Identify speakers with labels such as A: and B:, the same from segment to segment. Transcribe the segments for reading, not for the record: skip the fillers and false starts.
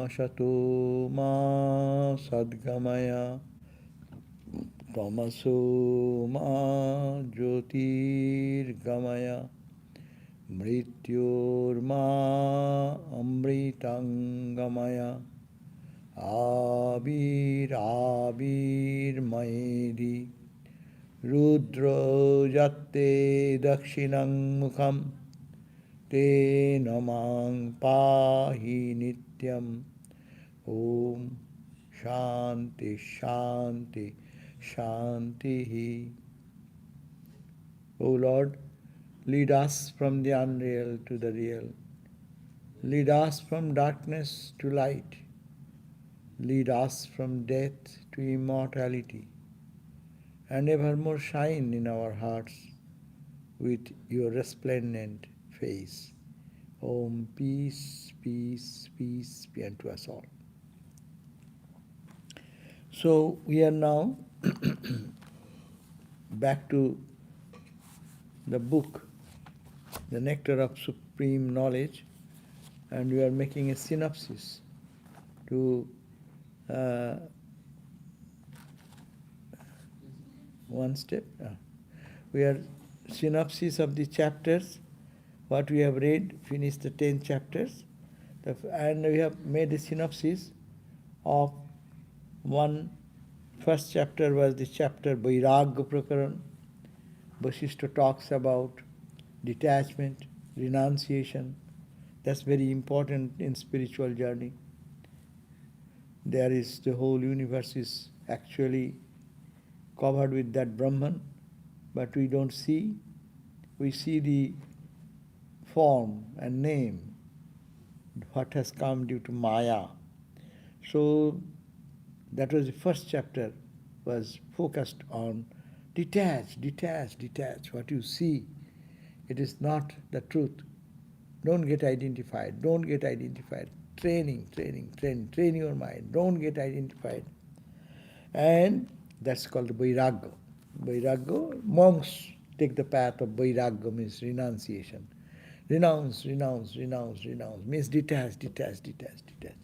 A: sato ma sadgamaya tamaso ma jyotirgamaya mrityorma amritangamaya Abir Rudro Jatte Dakshinang Mukham Te Namang Pahi Nityam Om Shanti Shanti Shanti. O Lord, lead us from the unreal to the real. Lead us from darkness to light. Lead us from death to immortality, and evermore shine in our hearts with your resplendent face. Om, peace, peace, peace be unto us all. So we are now back to the book, The Nectar of Supreme Knowledge, and we are making a synopsis to one step. We are synopsis of the chapters, what we have read, finished the 10 chapters, and we have made a synopsis of first chapter was the chapter Vairagya Prakaran. Vasishtha talks about detachment, renunciation. That's very important in spiritual journey. There is the whole universe is actually covered with that brahman, but we don't see. We see the form and name, what has come due to Maya. So that was the first chapter, was focused on detach, detach, detach. What you see, it is not the truth. Don't get identified, don't get identified. Training, training, train your mind. Don't get identified. And that's called Vairagya. Vairagya, monks take the path of Vairagya, means renunciation. Renounce, renounce, renounce, renounce, means detach, detach, detach, detach.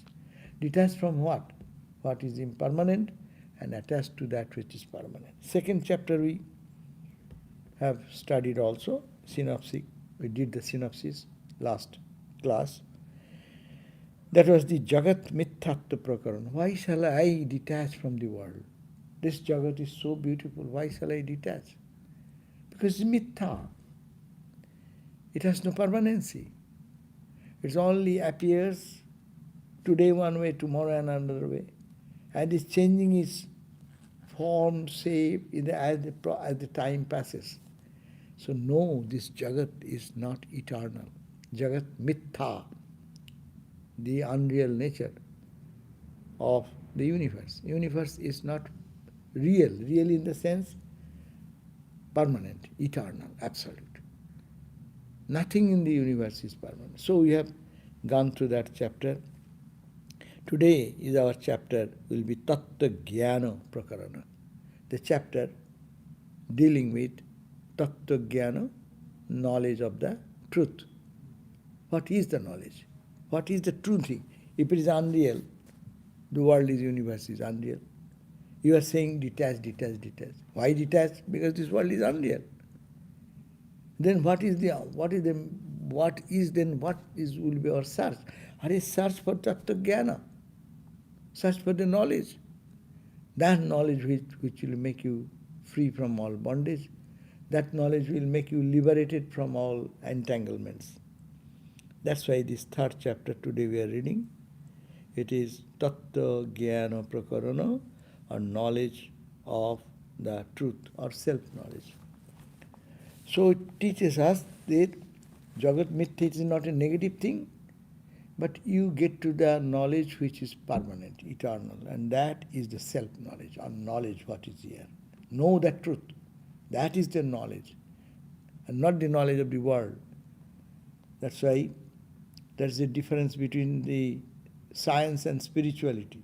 A: Detach from what? What is impermanent and attached to that which is permanent. Second chapter we have studied also, synopsis. We did the synopsis last class. That was the Jagat Mithatva Prakaran. Why shall I detach from the world? This Jagat is so beautiful. Why shall I detach? Because it's Mitha. It has no permanency. It only appears today one way, tomorrow another way. And it's changing its form, shape as the time passes. So no, this Jagat is not eternal. Jagat Mitha, the unreal nature of the universe. Universe is not real. Real in the sense permanent, eternal, absolute. Nothing in the universe is permanent. So we have gone through that chapter. Today is our chapter, will be Tattva Jnana Prakarana. The chapter dealing with Tattva Jnana, knowledge of the truth. What is the knowledge? What is the true thing? If it is unreal, the world is, universe is unreal. You are saying detach, detach, detach. Why detach? Because this world is unreal. Then what is will be our search? Are search for Tattva Jnana. Search for the knowledge. That knowledge which will make you free from all bondage. That knowledge will make you liberated from all entanglements. That's why this third chapter today we are reading. It is Tattva Jnana Prakarana, or knowledge of the truth, or self-knowledge. So it teaches us that Jagat Mithya is not a negative thing, but you get to the knowledge which is permanent, eternal, and that is the self-knowledge, or knowledge what is here. Know that truth. That is the knowledge, and not the knowledge of the world. That's why there's a difference between the science and spirituality.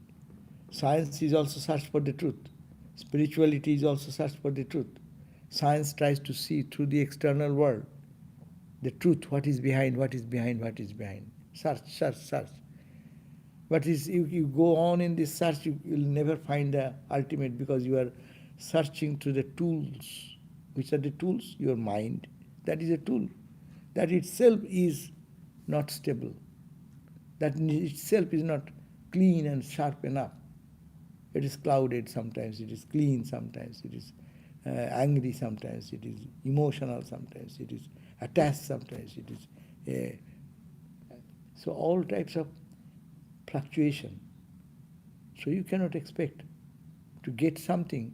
A: Science is also search for the truth. Spirituality is also search for the truth. Science tries to see through the external world the truth, what is behind, what is behind, what is behind. Search, search, search. But you go on in this search, you'll never find the ultimate, because you are searching through the tools. Which are the tools? Your mind. That is a tool. That itself is not stable. That in itself is not clean and sharp enough. It is clouded sometimes, it is clean sometimes, it is angry sometimes, it is emotional sometimes, it is attached sometimes, it is... so all types of fluctuation. So you cannot expect to get something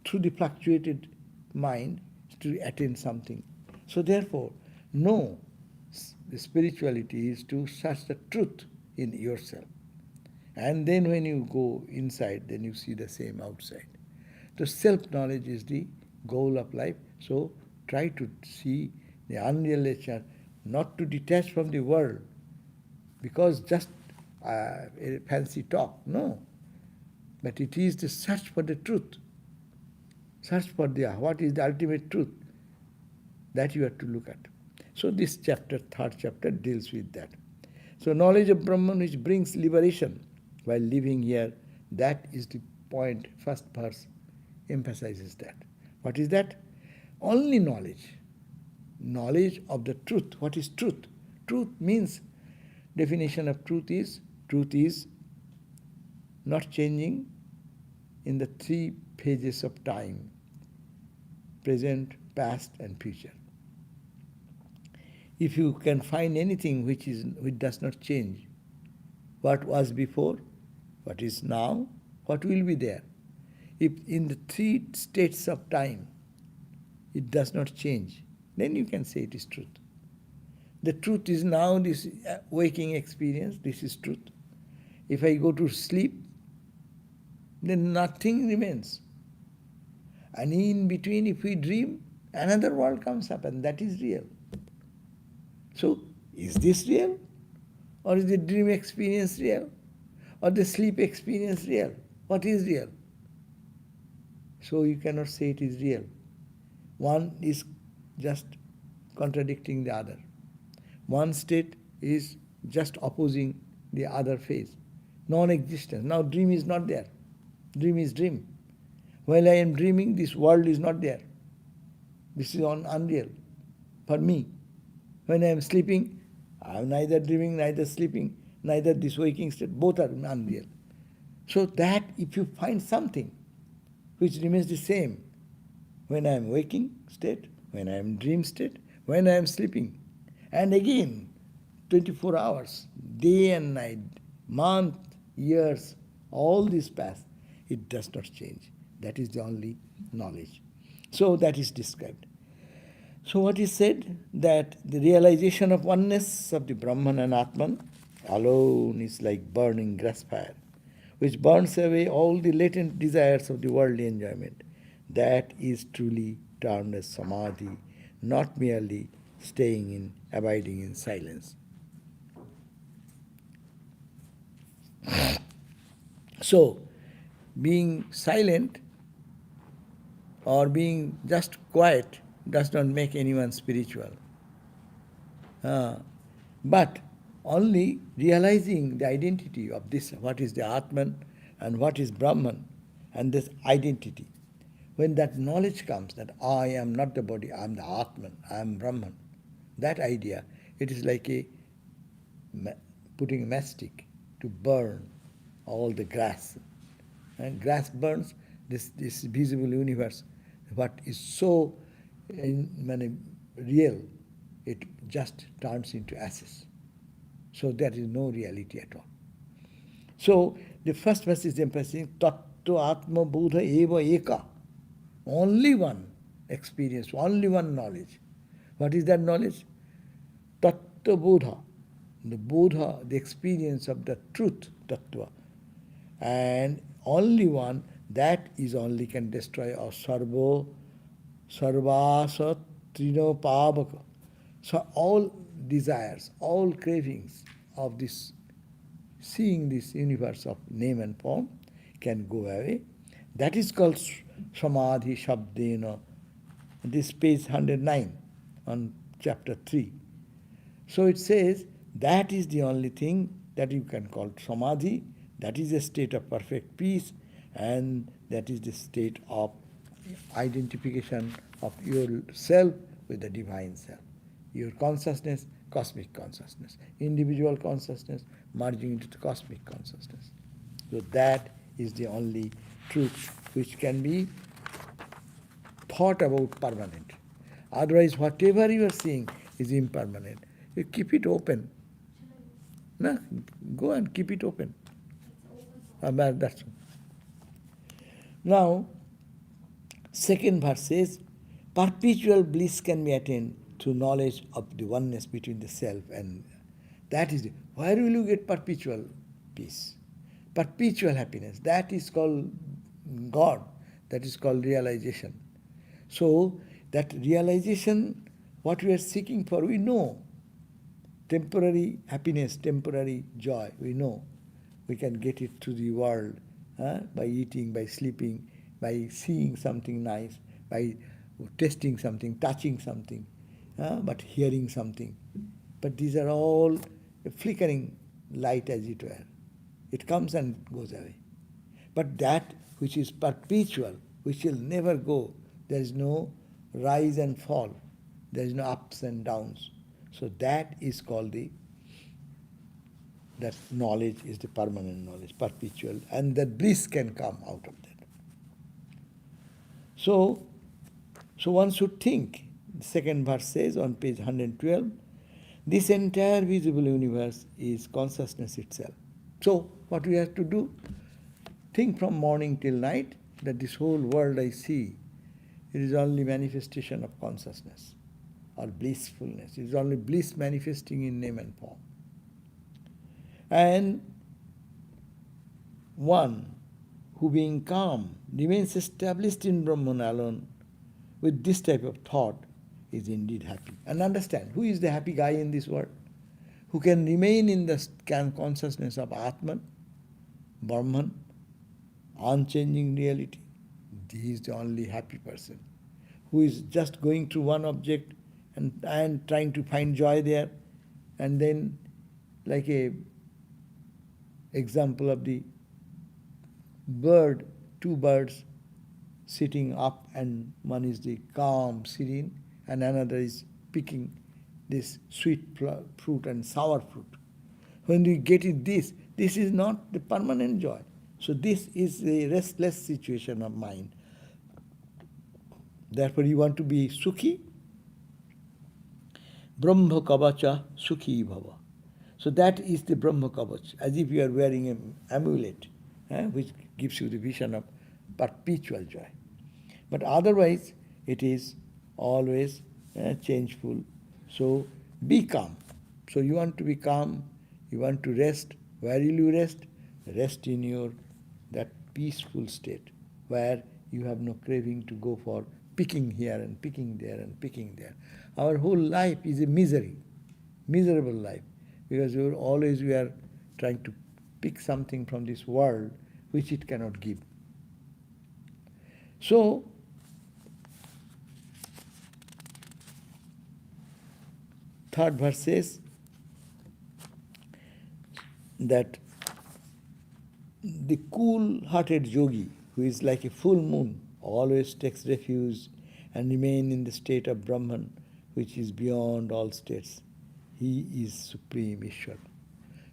A: through the fluctuated mind to attain something. So therefore, no, the spirituality is to search the truth in yourself. And then when you go inside, then you see the same outside. So self-knowledge is the goal of life. So try to see the unreal nature, not to detach from the world, because just a fancy talk, no. But it is the search for the truth. Search for what is the ultimate truth. That you have to look at. So this chapter, third chapter, deals with that. So knowledge of Brahman which brings liberation while living here, that is the point. First verse emphasizes that. What is that? Only knowledge. Knowledge of the truth. What is truth? Truth means, definition of truth is not changing in the three phases of time: present, past, and future. If you can find anything which does not change, what was before, what is now, what will be there. If in the three states of time it does not change, then you can say it is truth. The truth is now this waking experience, this is truth. If I go to sleep, then nothing remains. And in between, if we dream, another world comes up, and that is real. So, is this real? Or is the dream experience real? Or the sleep experience real? What is real? So you cannot say it is real. One is just contradicting the other. One state is just opposing the other phase. Non-existence. Now dream is not there. Dream is dream. While I am dreaming, this world is not there. This is unreal for me. When I am sleeping, I am neither dreaming, neither sleeping, neither this waking state. Both are unreal. So that if you find something which remains the same when I am waking state, when I am dream state, when I am sleeping, and again 24 hours, day and night, month, years, all this pass, it does not change. That is the only knowledge. So that is described. So what is said, that the realization of oneness of the Brahman and Atman alone is like burning grass fire, which burns away all the latent desires of the worldly enjoyment. That is truly termed as samadhi, not merely staying in, abiding in silence. So, being silent or being just quiet does not make anyone spiritual. But only realizing the identity of this, what is the Atman and what is Brahman, and this identity. When that knowledge comes that I am not the body, I am the Atman, I am Brahman, that idea, it is like putting a matchstick to burn all the grass. And grass burns, this visible universe, what is so real, it just turns into ashes. So there is no reality at all. So the first verse is emphasizing Tattva Atma Buddha Eva Eka. Only one experience, only one knowledge. What is that knowledge? Tattva Buddha. The Buddha, the experience of the truth, Tattva. And only one, that is only can destroy our sarvasa trino pavaka. So all desires, all cravings of this, seeing this universe of name and form can go away. That is called samadhi shabdena. This is page 109 on chapter 3. So it says that is the only thing that you can call samadhi. That is a state of perfect peace, and that is the state of identification of yourself with the divine self. Your consciousness, cosmic consciousness. Individual consciousness merging into the cosmic consciousness. So that is the only truth which can be thought about permanent. Otherwise, whatever you are seeing is impermanent. You keep it open. No, go and keep it open. That's now, second verse says, perpetual bliss can be attained through knowledge of the oneness between the self and that is where will you get perpetual peace? Perpetual happiness. That is called God. That is called realization. So that realization, what we are seeking for, we know. Temporary happiness, temporary joy, we know. We can get it to the world by eating, by sleeping, by seeing something nice, by tasting something, touching something, but hearing something. But these are all a flickering light, as it were. It comes and goes away. But that which is perpetual, which will never go, there is no rise and fall, there is no ups and downs. So that is called that knowledge is the permanent knowledge, perpetual, and that bliss can come out of that. So one should think, the second verse says on page 112, this entire visible universe is consciousness itself. So what we have to do, think from morning till night that this whole world I see, it is only manifestation of consciousness or blissfulness. It is only bliss manifesting in name and form. And one who being calm remains established in Brahman alone with this type of thought is indeed happy. And understand, who is the happy guy in this world? Who can remain in the consciousness of Atman, Brahman, unchanging reality. He is the only happy person. Who is just going through one object and trying to find joy there, and then like a example of the bird, two birds sitting up, and one is the calm, serene, and another is picking this sweet fruit and sour fruit. When we get it this is not the permanent joy. So this is a restless situation of mind. Therefore you want to be sukhi, Brahma Kavacha Sukhi Bhava. So that is the Brahma Kavach, as if you are wearing an amulet, which gives you the vision of perpetual joy. But otherwise, it is always changeful. So be calm. So you want to be calm, you want to rest. Where will you rest? Rest in your that peaceful state, where you have no craving to go for picking here and picking there and picking there. Our whole life is a miserable life, because we are trying to pick something from this world which it cannot give. So, third verse says that the cool-hearted yogi, who is like a full moon, always takes refuge and remain in the state of Brahman, which is beyond all states. He is Supreme Ishwar.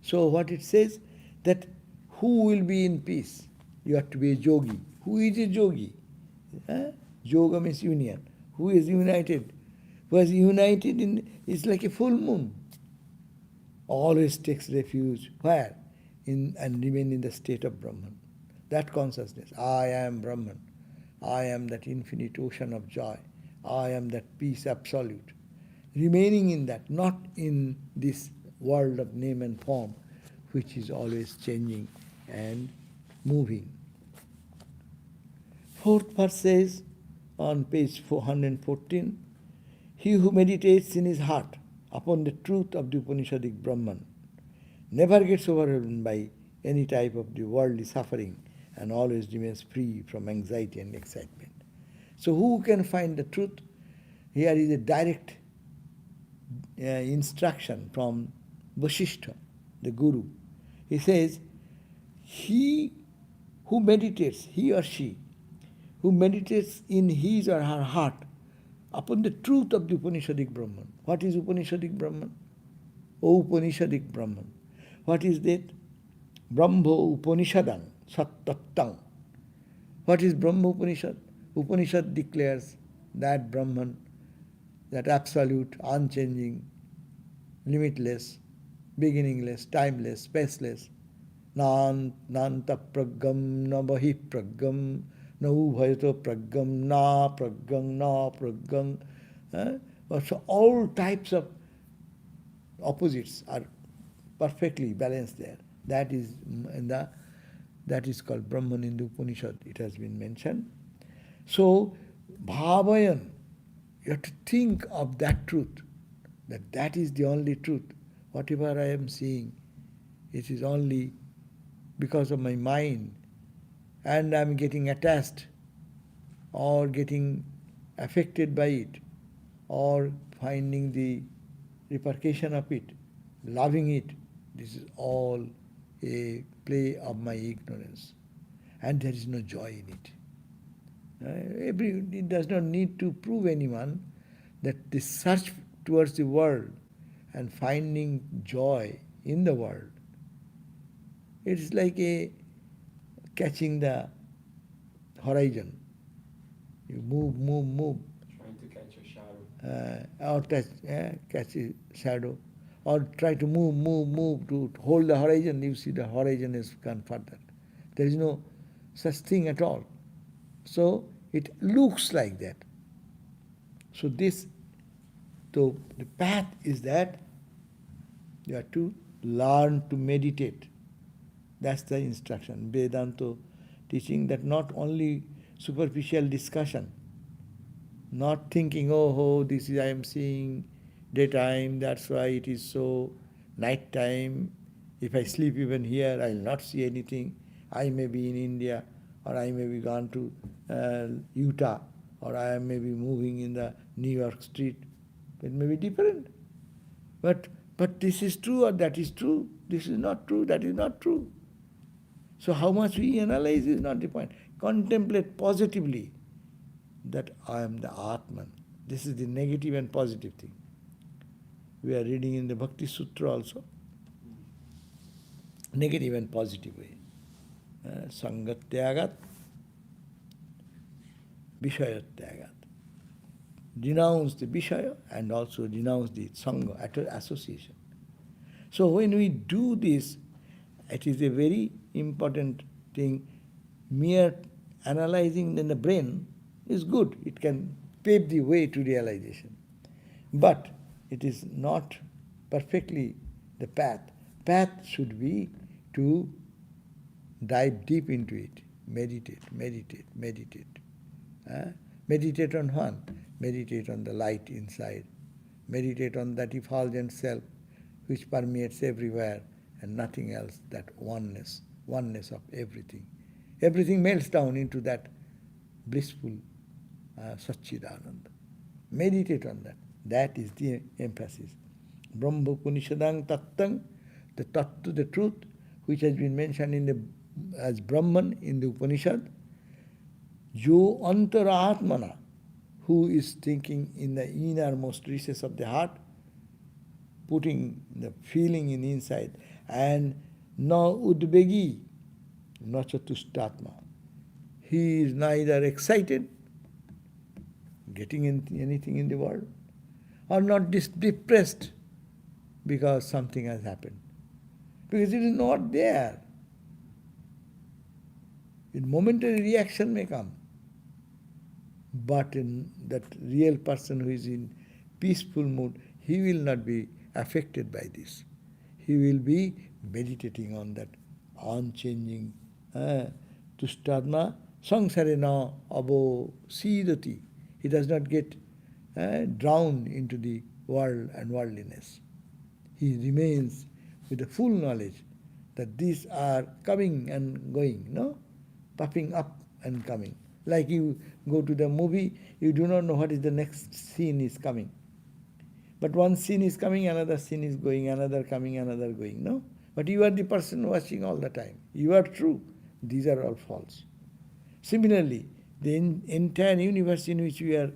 A: So what it says, that who will be in peace? You have to be a yogi. Who is a yogi? Yoga means union. Who is united? Who is united is like a full moon. Always takes refuge. Where? And remain in the state of Brahman. That consciousness. I am Brahman. I am that infinite ocean of joy. I am that peace absolute. Remaining in that, not in this world of name and form, which is always changing and moving. Fourth verse says on page 414, he who meditates in his heart upon the truth of the Upanishadic Brahman never gets overwhelmed by any type of the worldly suffering and always remains free from anxiety and excitement. So who can find the truth? Here is a direct instruction from Vasishtha, the Guru. He says, he who meditates, he or she, who meditates in his or her heart upon the truth of the Upanishadic Brahman. What is Upanishadic Brahman? O Upanishadic Brahman. What is that? Brahmo Upanishadam Sattattam. What is Brahma Upanishad? Upanishad declares that Brahman, that absolute, unchanging, limitless, beginningless, timeless, spaceless, nanta pragam, na bahi pragam, na ubhayato pragam, na pragam. So all types of opposites are perfectly balanced there. That is called Brahman in the Upanishad. It has been mentioned. So, bhavayan, you have to think of that truth, that is the only truth. Whatever I am seeing, it is only because of my mind, and I am getting attached or getting affected by it, or finding the repercussion of it, loving it. This is all a play of my ignorance, and there is no joy in it. It does not need to prove anyone that the search towards the world and finding joy in the world, it is like a catching the horizon. You move.
B: Trying to catch a shadow.
A: Or catch a shadow. Or try to move to hold the horizon. You see the horizon has gone further. There is no such thing at all. So it looks like that. So the path is that you have to learn to meditate. That's the instruction. Vedanta teaching that not only superficial discussion, not thinking, this is I am seeing daytime, that's why it is so, night time, if I sleep even here, I will not see anything. I may be in India, or I may be gone to Utah, or I may be moving in the New York street. It may be different. But this is true or that is true. This is not true, that is not true. So how much we analyze is not the point. Contemplate positively that I am the Atman. This is the negative and positive thing. We are reading in the Bhakti Sutra also. Negative and positive way. Sangatyagat, Vishayatyagat. Denounce the Vishaya and also denounce the Sangha, association. So when we do this, it is a very important thing. Mere analyzing in the brain is good. It can pave the way to realization. But it is not perfectly the path. Path should be to dive deep into it. Meditate. Meditate on one. Meditate on the light inside. Meditate on that effulgent self which permeates everywhere and nothing else, that oneness of everything. Everything melts down into that blissful Satchidananda. Meditate on that. That is the emphasis. Brahma Upanishadang Tattang, the Tattva, the truth, which has been mentioned as Brahman in the Upanishad. Jo Antaratmana, who is thinking in the innermost recess of the heart, putting the feeling in inside, and na udbegi, na chatustatma. He is neither excited, getting anything in the world, or not depressed because something has happened. Because it is not there. A momentary reaction may come. But in that real person who is in peaceful mood, he will not be affected by this. He will be meditating on that unchanging tustarma sangsarena abo sidati. He does not get drowned into the world and worldliness. He remains with the full knowledge that these are coming and going, popping up and coming. Like you go to the movie, you do not know what is the next scene is coming. But one scene is coming, another scene is going, another coming, another going, But you are the person watching all the time. You are true. These are all false. Similarly, the entire universe in which we are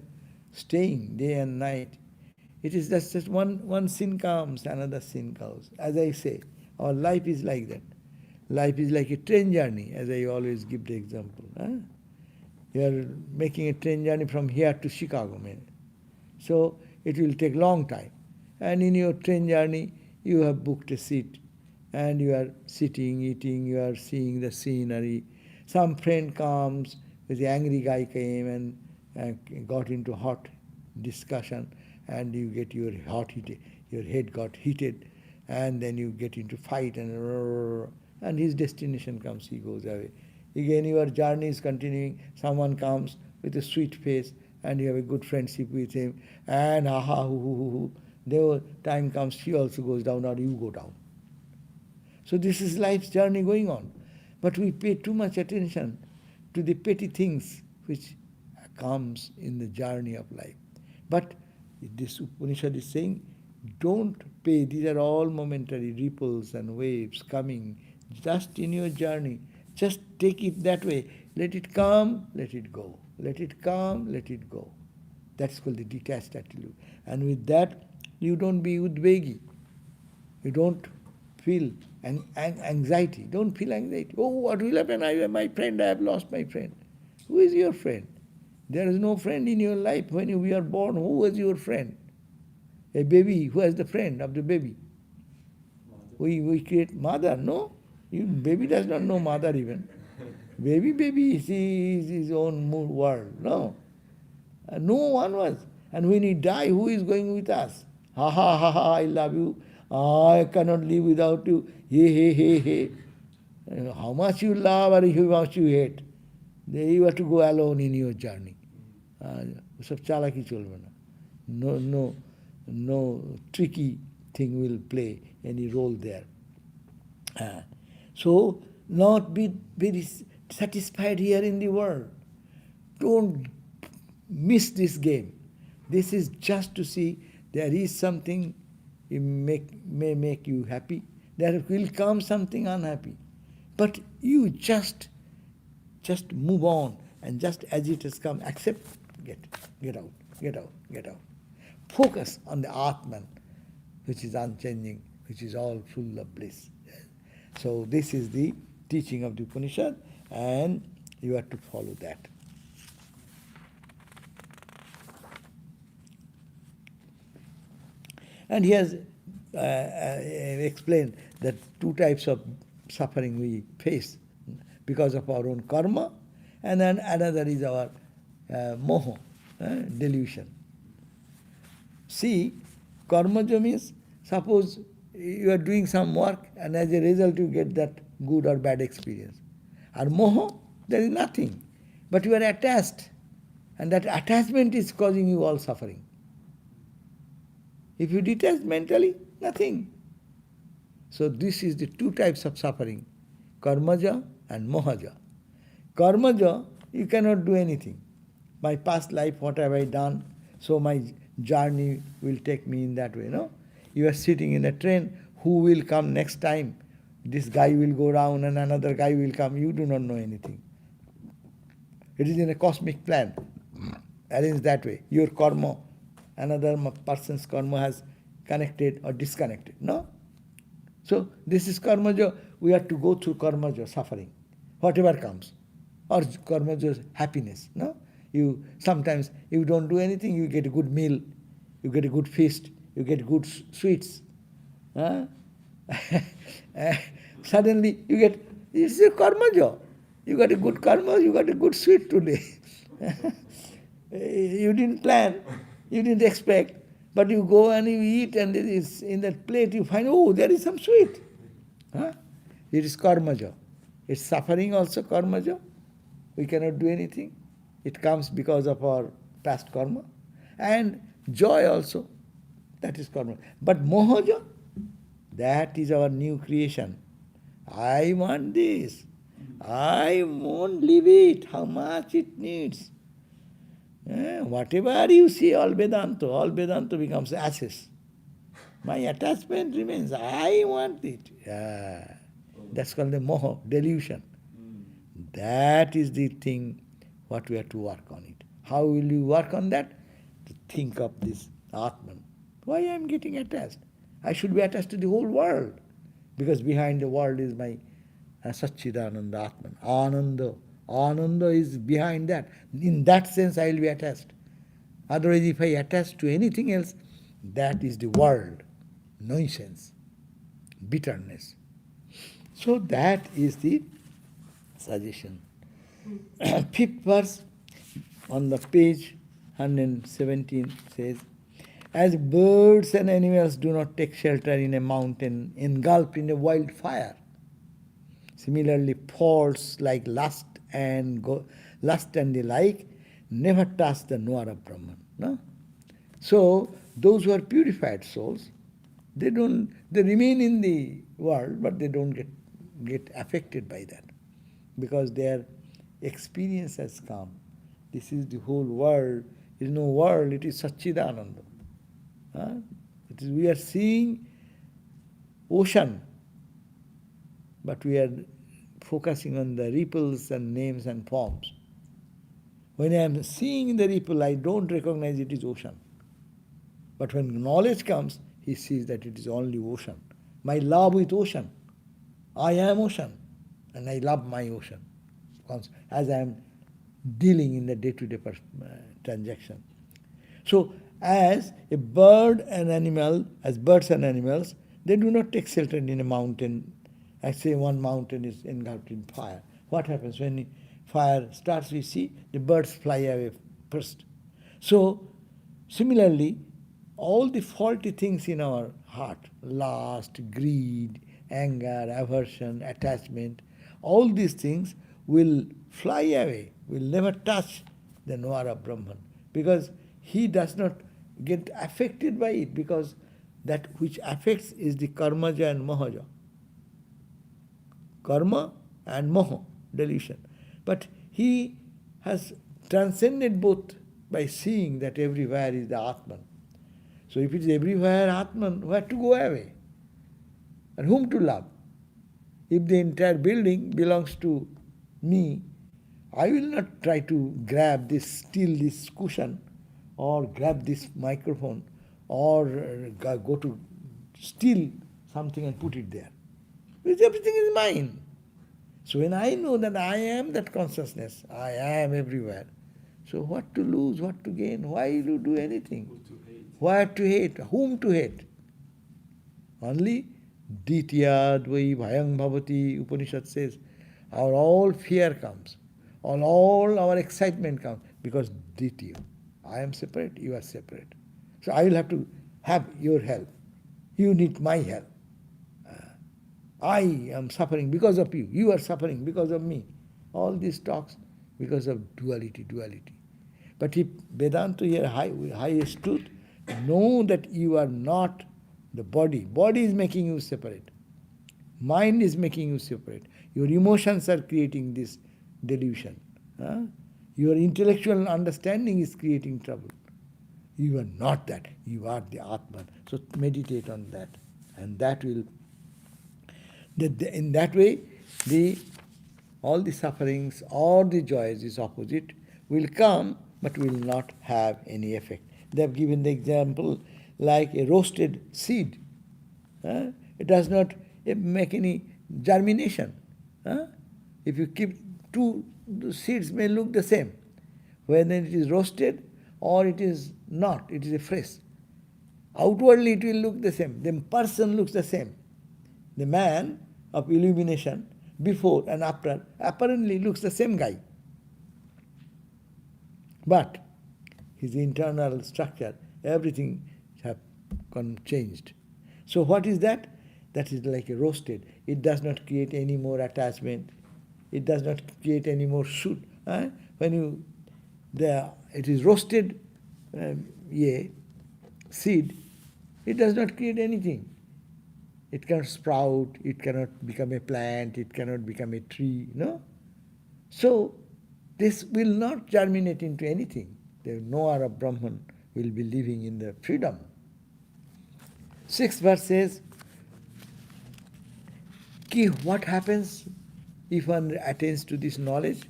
A: staying day and night, it is just one sin comes, another sin comes. As I say, our life is like that. Life is like a train journey, as I always give the example. You are making a train journey from here to Chicago, man. So it will take long time. And in your train journey, you have booked a seat and you are sitting, eating, you are seeing the scenery. Some friend comes, with the angry guy came and got into hot discussion, and you get your your head got heated, and then you get into fight, and his destination comes, he goes away. Again, your journey is continuing. Someone comes with a sweet face, and you have a good friendship with him, and aha, hoo, hoo, hoo, hoo. The time comes, she also goes down, or you go down. So this is life's journey going on. But we pay too much attention to the petty things which comes in the journey of life. But this Upanishad is saying, don't pay, these are all momentary ripples and waves coming just in your journey. Just take it that way. Let it come, let it go. Let it come, let it go. That's called the detached attitude. And with that, you don't be udvegi. You don't feel anxiety. Don't feel anxiety. Oh, what will happen? I have my friend, I have lost my friend. Who is your friend? There is no friend in your life. When you are born, who was your friend? A baby, who has the friend of the baby? We create mother, no? Baby does not know mother even. Baby is his own world, no? No one was. And when he die, who is going with us? Ha ha ha ha, I love you. I cannot live without you. Hey. How much you love or how much you hate. You have to go alone in your journey. সব চালাকি চলবে না. No tricky thing will play any role there. So, not be very satisfied here in the world. Don't miss this game. This is just to see there is something may make you happy. There will come something unhappy. But you just move on, and just as it has come, accept, get out. Focus on the Atman, which is unchanging, which is all full of bliss. So this is the teaching of the Upanishad, and you have to follow that. And he has explained that two types of suffering we face because of our own karma, and then another is our moha, delusion. See, karmaja means, suppose you are doing some work and as a result you get that good or bad experience. And moha, there is nothing. But you are attached, and that attachment is causing you all suffering. If you detach mentally, nothing. So this is the two types of suffering, karmaja and mohaja. Karmaja, you cannot do anything. My past life, what have I done? So my journey will take me in that way, no? You are sitting in a train, who will come next time? This guy will go down and another guy will come. You do not know anything. It is in a cosmic plan, arranged that way. Your karma, another person's karma has connected or disconnected, no? So this is karmaja. We have to go through karmaja, suffering, whatever comes. Or karmaja, happiness, no? Sometimes you don't do anything, you get a good meal, you get a good feast, you get good sweets. Suddenly you get, it's a karmaja. You got a good karma, you got a good sweet today. You didn't plan, you didn't expect, but you go and you eat, and it is in that plate you find, oh, there is some sweet. It is karmaja. It's suffering also karmaja. We cannot do anything. It comes because of our past karma. And joy also, that is karma. But mohaja, that is our new creation. I want this. I won't leave it, how much it needs. Whatever you see, all Vedanta becomes ashes. My attachment remains. I want it. That's called the moha, delusion. That is the thing what we have to work on it. How will you work on that? To think of this Atman. Why I am getting attached? I should be attached to the whole world. Because behind the world is my Satchidananda Atman. Ananda. Ananda is behind that. In that sense I will be attached. Otherwise if I attach to anything else, that is the world. Nonsense. Bitterness. So that is the suggestion. Fifth verse on the page 117 says, as birds and animals do not take shelter in a mountain engulfed in a wildfire, similarly faults like lust and the like never touch the knower of Brahman. No? So those who are purified souls, they remain in the world, but they don't get affected by that, because their experience has come. This is the whole world. There is no world, it is Satchidananda. We are seeing ocean, but we are focusing on the ripples and names and forms. When I am seeing the ripple, I don't recognize it is ocean. But when knowledge comes, he sees that it is only ocean. My love with ocean. I am ocean, and I love my ocean, as I am dealing in the day-to-day transaction. So, as birds and animals, they do not take shelter in a mountain. I say one mountain is engulfed in fire. What happens when fire starts? We see the birds fly away first. So, similarly, all the faulty things in our heart, lust, greed, anger, aversion, attachment, all these things will fly away, will never touch the knower of Brahman, because he does not get affected by it, because that which affects is the karmaja and mohaja. Karma and moha, delusion. But he has transcended both by seeing that everywhere is the Atman. So if it is everywhere Atman, where to go away? And whom to love? If the entire building belongs to me, I will not try to steal this cushion, or grab this microphone, or go to steal something and put it there. Because everything is mine. So when I know that I am that consciousness, I am everywhere. So what to lose, what to gain? Why you do anything? What to hate? Whom to hate? Only Ditya Dvai Bhayang Bhavati, Upanishad says, our all fear comes, all our excitement comes, because Ditya. I am separate, you are separate. So I will have to have your help. You need my help. I am suffering because of you. You are suffering because of me. All these talks because of duality. But if Vedanta here highest truth, know that you are not the body. Body is making you separate. Mind is making you separate. Your emotions are creating this delusion. Your intellectual understanding is creating trouble. You are not that. You are the Atman. So meditate on that. And that will, in that way, all the sufferings or the joys is opposite, will come but will not have any effect. They have given the example like a roasted seed. It does not make any germination. If you keep two, the seeds may look the same, whether it is roasted or it is not, it is a fresh. Outwardly it will look the same. The person looks the same. The man of illumination, before and after, apparently looks the same guy. But his internal structure, everything have changed. So what is that? That is like a roasted. It does not create any more attachment. It does not create any more shoot. When it is roasted seed, it does not create anything. It cannot sprout, it cannot become a plant, it cannot become a tree, no? So, this will not germinate into anything. The knower of Brahman will be living in the freedom. Sixth verse says, what happens if one attains to this knowledge?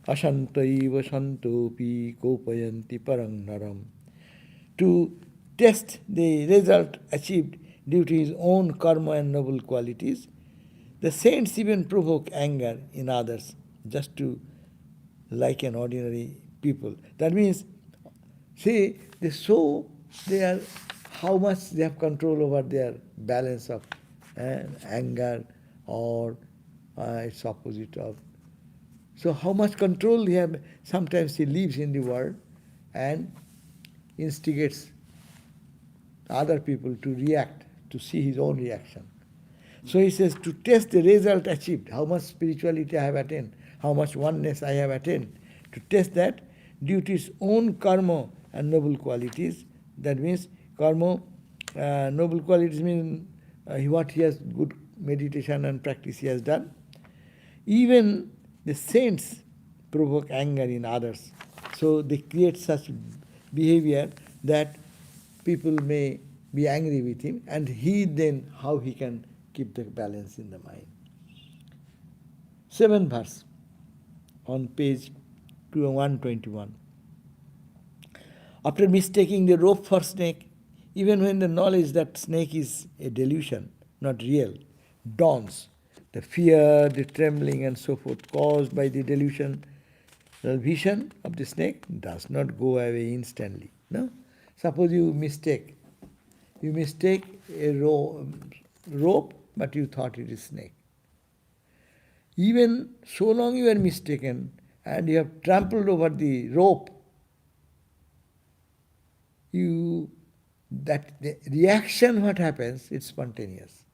A: Ashantaiva santopi kopayanti parang naram. To test the result achieved due to his own karma and noble qualities, the saints even provoke anger in others, just to like an ordinary people. That means, see, they are how much they have control over their balance of anger, or its opposite of. So how much control he have? Sometimes he lives in the world and instigates other people to react, to see his own reaction. So he says, to test the result achieved, how much spirituality I have attained, how much oneness I have attained, to test that due to his own karma and noble qualities. That means karma, noble qualities mean what he has, good meditation and practice he has done. Even the saints provoke anger in others. So they create such behavior that people may be angry with him, and he then, how he can keep the balance in the mind. 7th verse on page 121. After mistaking the rope for snake, even when the knowledge that snake is a delusion, not real, dawns, the fear, the trembling and so forth caused by the delusion, the vision of the snake does not go away instantly. No? Suppose you mistake a rope, but you thought it is snake. Even so long you are mistaken and you have trampled over the rope, the reaction, what happens, it's spontaneous.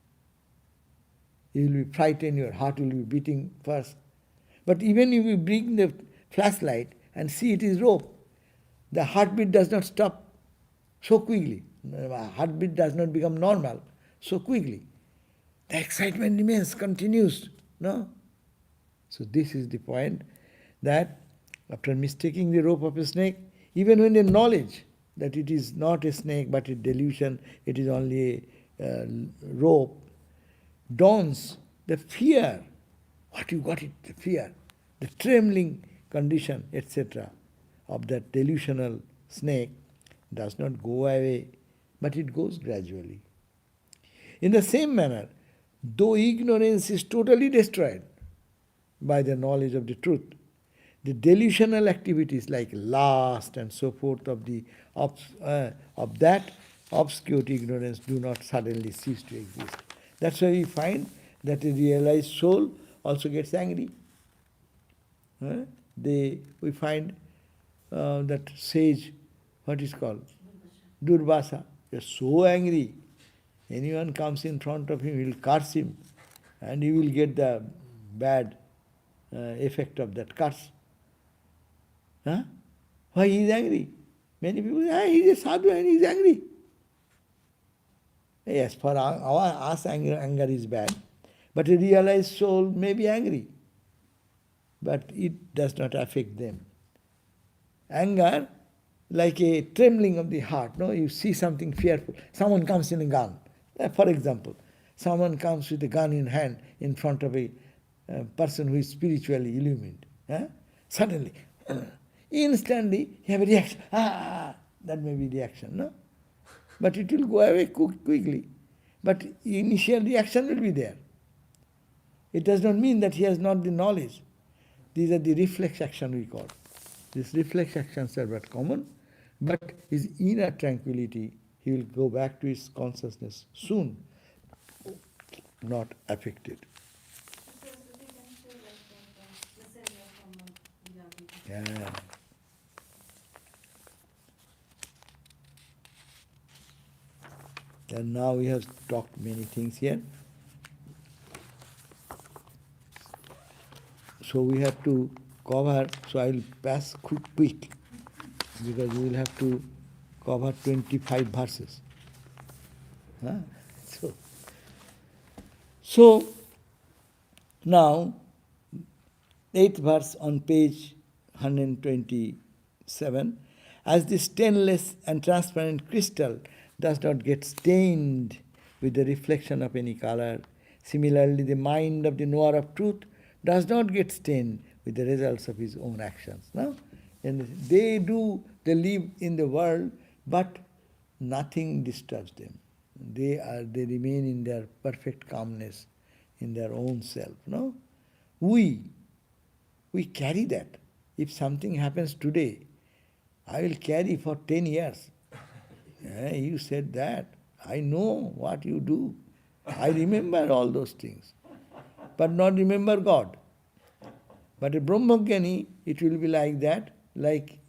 A: You will be frightened, your heart will be beating first. But even if you bring the flashlight and see it is rope, the heartbeat does not stop so quickly. Heartbeat does not become normal so quickly. The excitement remains, continues. No? So this is the point, that after mistaking the rope of a snake, even when the knowledge that it is not a snake but a delusion, it is only a rope, dawns, the fear, what you got it, the fear, the trembling condition, etc. of that delusional snake does not go away, but it goes gradually. In the same manner, though ignorance is totally destroyed by the knowledge of the truth, the delusional activities like lust and so forth of that obscured ignorance do not suddenly cease to exist. That's why we find that a realized soul also gets angry. We find that sage, what is called? Durvasa. He is so angry. Anyone comes in front of him, he will curse him, and he will get the bad effect of that curse. Why he is angry? Many people say, he is a sadhu and he is angry. Yes, for us anger is bad. But a realized soul may be angry, but it does not affect them. Anger, like a trembling of the heart. No, you see something fearful. Someone comes in a gun. For example, someone comes with a gun in hand in front of a person who is spiritually illumined. Suddenly, instantly, you have a reaction. That may be reaction, no? But it will go away quickly. But initial reaction will be there. It does not mean that he has not the knowledge. These are the reflex action we call. These reflex actions are but common, but his inner tranquility, he will go back to his consciousness soon, not affected. Yeah. And now we have talked many things here. So we have to cover, so I will pass quick because we will have to cover 25 verses. So now, 8th verse on page 127. As the stainless and transparent crystal does not get stained with the reflection of any color. Similarly, the mind of the knower of truth does not get stained with the results of his own actions. No? And they live in the world, but nothing disturbs them. They remain in their perfect calmness, in their own self. No? We carry that. If something happens today, I will carry for 10 years. You said that. I know what you do. I remember all those things. But not remember God. But a Brahmajnani, it will be like that, like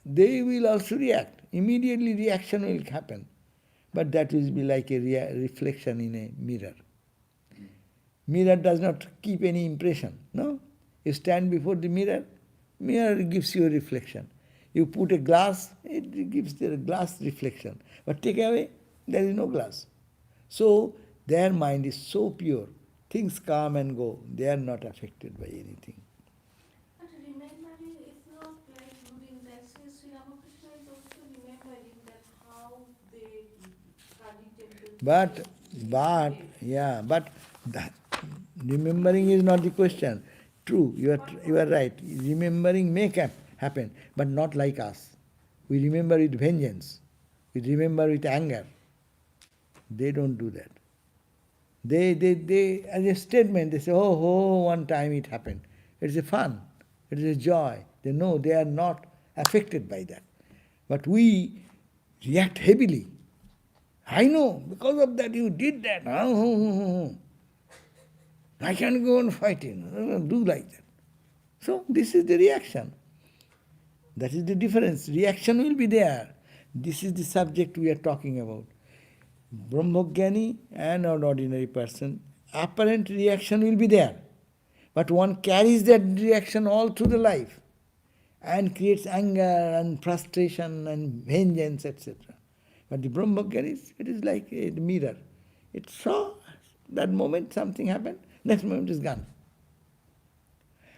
A: they will also react. Immediately reaction will happen. But that will be like a reflection in a mirror. Mirror does not keep any impression, no? You stand before the mirror gives you a reflection. You put a glass, it gives the glass reflection. But take away, there is no glass. So their mind is so pure. Things come and go. They are not affected by anything.
C: But remembering is not like moving that. Sri Ramakrishna is also remembering that how they studied temple.
A: But remembering is not the question. True, you are right. Remembering may happen, but not like us. We remember with vengeance. We remember with anger. They don't do that. They as a statement, they say, one time it happened. It's a fun. It is a joy. They know they are not affected by that. But we react heavily. I know, because of that you did that. I can't go on fighting. Do like that. So this is the reaction. That is the difference. Reaction will be there. This is the subject we are talking about. Brahmajnani and an ordinary person, apparent reaction will be there. But one carries that reaction all through the life and creates anger and frustration and vengeance, etc. But the Brahmajnani, it is like a mirror. It saw that moment something happened, next moment is gone.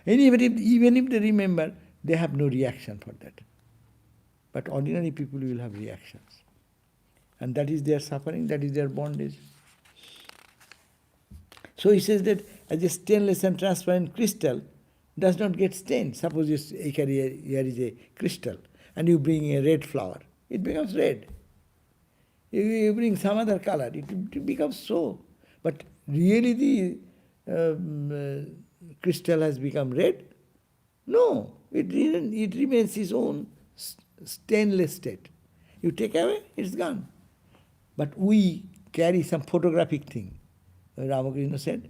A: And even if they remember, they have no reaction for that. But ordinary people will have reactions. And that is their suffering, that is their bondage. So he says that as a stainless and transparent crystal does not get stained. Suppose here is a crystal and you bring a red flower. It becomes red. You bring some other color, it becomes so. But really the crystal has become red? No, it remains its own stainless state. You take away, it's gone. But we carry some photographic thing. Ramakrishna said,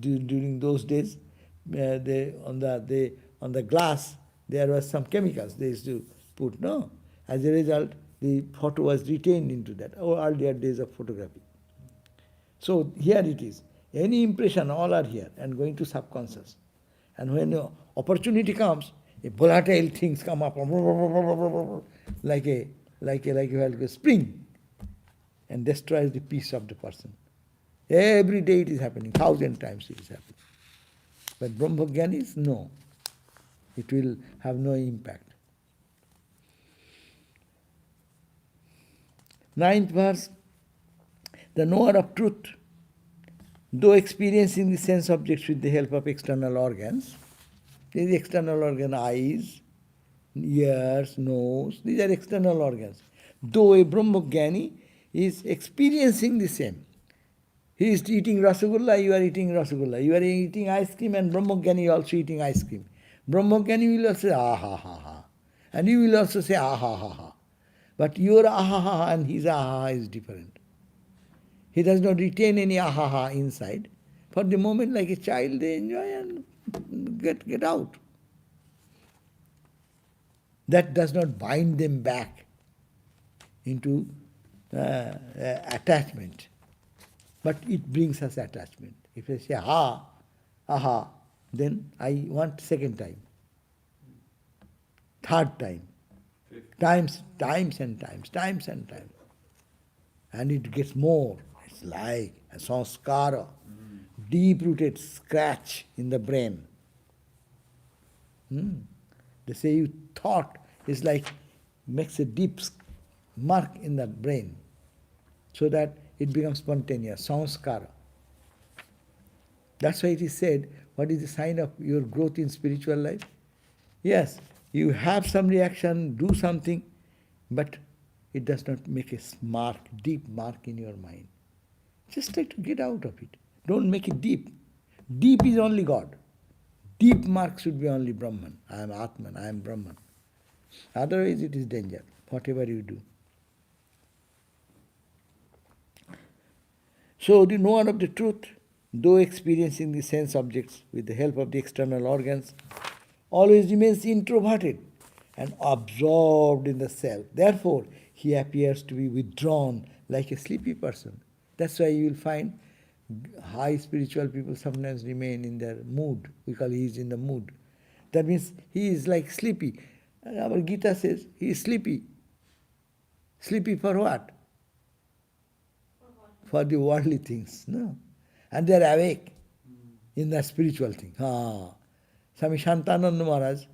A: during those days, on the glass there was some chemicals they used to put. No, as a result, the photo was retained into that. Earlier days of photography. So here it is. Any impression, all are here and going to subconscious. And when opportunity comes, a volatile things come up like a spring and destroys the peace of the person. Every day it is happening, 1,000 times it is happening. But Brahmajnanis, no. It will have no impact. 9th verse, the knower of truth, though experiencing the sense objects with the help of external organs, there is external organ, eyes, ears, nose, these are external organs. Though a Brahmajnani is experiencing the same. He is eating rasagulla, you are eating rasagulla. You are eating ice cream and Brahmajnani is also eating ice cream. Brahmajnani will also say, ah ha ha ha. And you will also say, ah ha ha ha. But your ah ha ha and his ah ha ha is different. He does not retain any ah ha ha inside. For the moment, like a child, they enjoy and get out. That does not bind them back into attachment. But it brings us attachment. If I say, aha, then I want second time, third time, times and times. And it gets more. It's like a sanskara, deep-rooted scratch in the brain. They say you thought is like, makes a deep mark in the brain, so that it becomes spontaneous, sanskara. That's why it is said, what is the sign of your growth in spiritual life? Yes, you have some reaction, do something, but it does not make a mark, deep mark in your mind. Just try to get out of it. Don't make it deep. Deep is only God. Deep mark should be only Brahman. I am Atman, I am Brahman. Otherwise it is danger, whatever you do. So the knower of the truth, though experiencing the sense objects with the help of the external organs, always remains introverted and absorbed in the self. Therefore, he appears to be withdrawn like a sleepy person. That's why you will find high spiritual people sometimes remain in their mood. We call he is in the mood. That means he is like sleepy. And our Gita says he is sleepy. Sleepy for what? For the worldly things. No? And they are awake in the spiritual thing. Swami Shantananda Maharaj,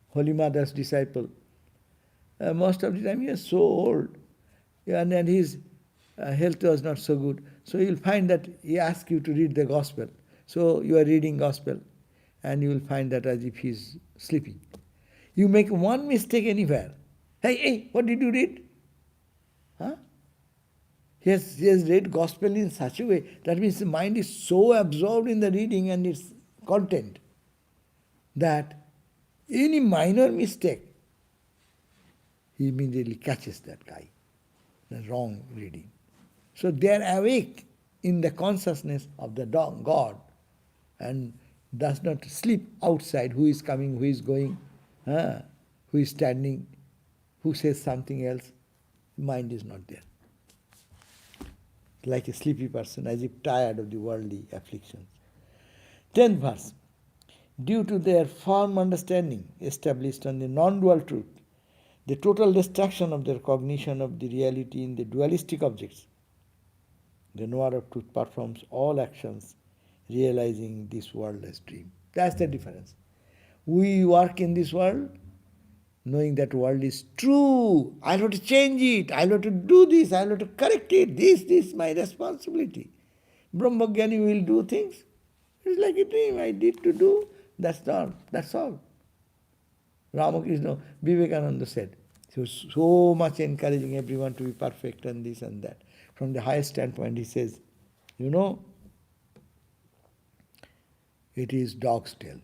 A: Holy Mother's disciple, most of the time he is so old, and then his health was not so good. So you will find that he asks you to read the gospel. So you are reading gospel, and you will find that as if he is sleeping. You make one mistake anywhere. Hey, what did you read? Huh? He has read gospel in such a way, that means the mind is so absorbed in the reading and its content that any minor mistake, he immediately catches that guy, the wrong reading. So they are awake in the consciousness of the God and does not sleep outside, who is coming, who is going, who is standing, who says something else. Mind is not there. Like a sleepy person, as if tired of the worldly afflictions. 10th verse. Due to their firm understanding established on the non-dual truth, the total destruction of their cognition of the reality in the dualistic objects, the knower of truth performs all actions realizing this world as dream. That's the difference. We work in this world knowing that world is true. I'll have to change it. I'll have to do this. I'll have to correct it. This is my responsibility. Brahmagyani will do things. It's like a dream. I did to do. That's all. That's all. Ramakrishna, Vivekananda said, he was so much encouraging everyone to be perfect and this and that. From the highest standpoint, he says, it is dog's tail.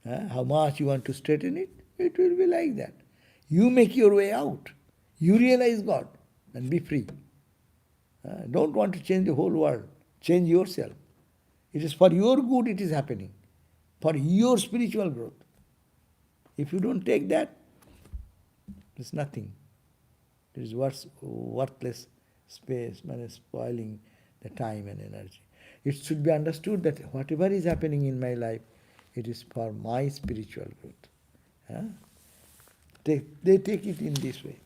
A: How much you want to straighten it, it will be like that. You make your way out. You realize God and be free. Don't want to change the whole world. Change yourself. It is for your good it is happening. For your spiritual growth. If you don't take that, it's nothing. It is worthless space, spoiling the time and energy. It should be understood that whatever is happening in my life, it is for my spiritual growth. They take it in this way.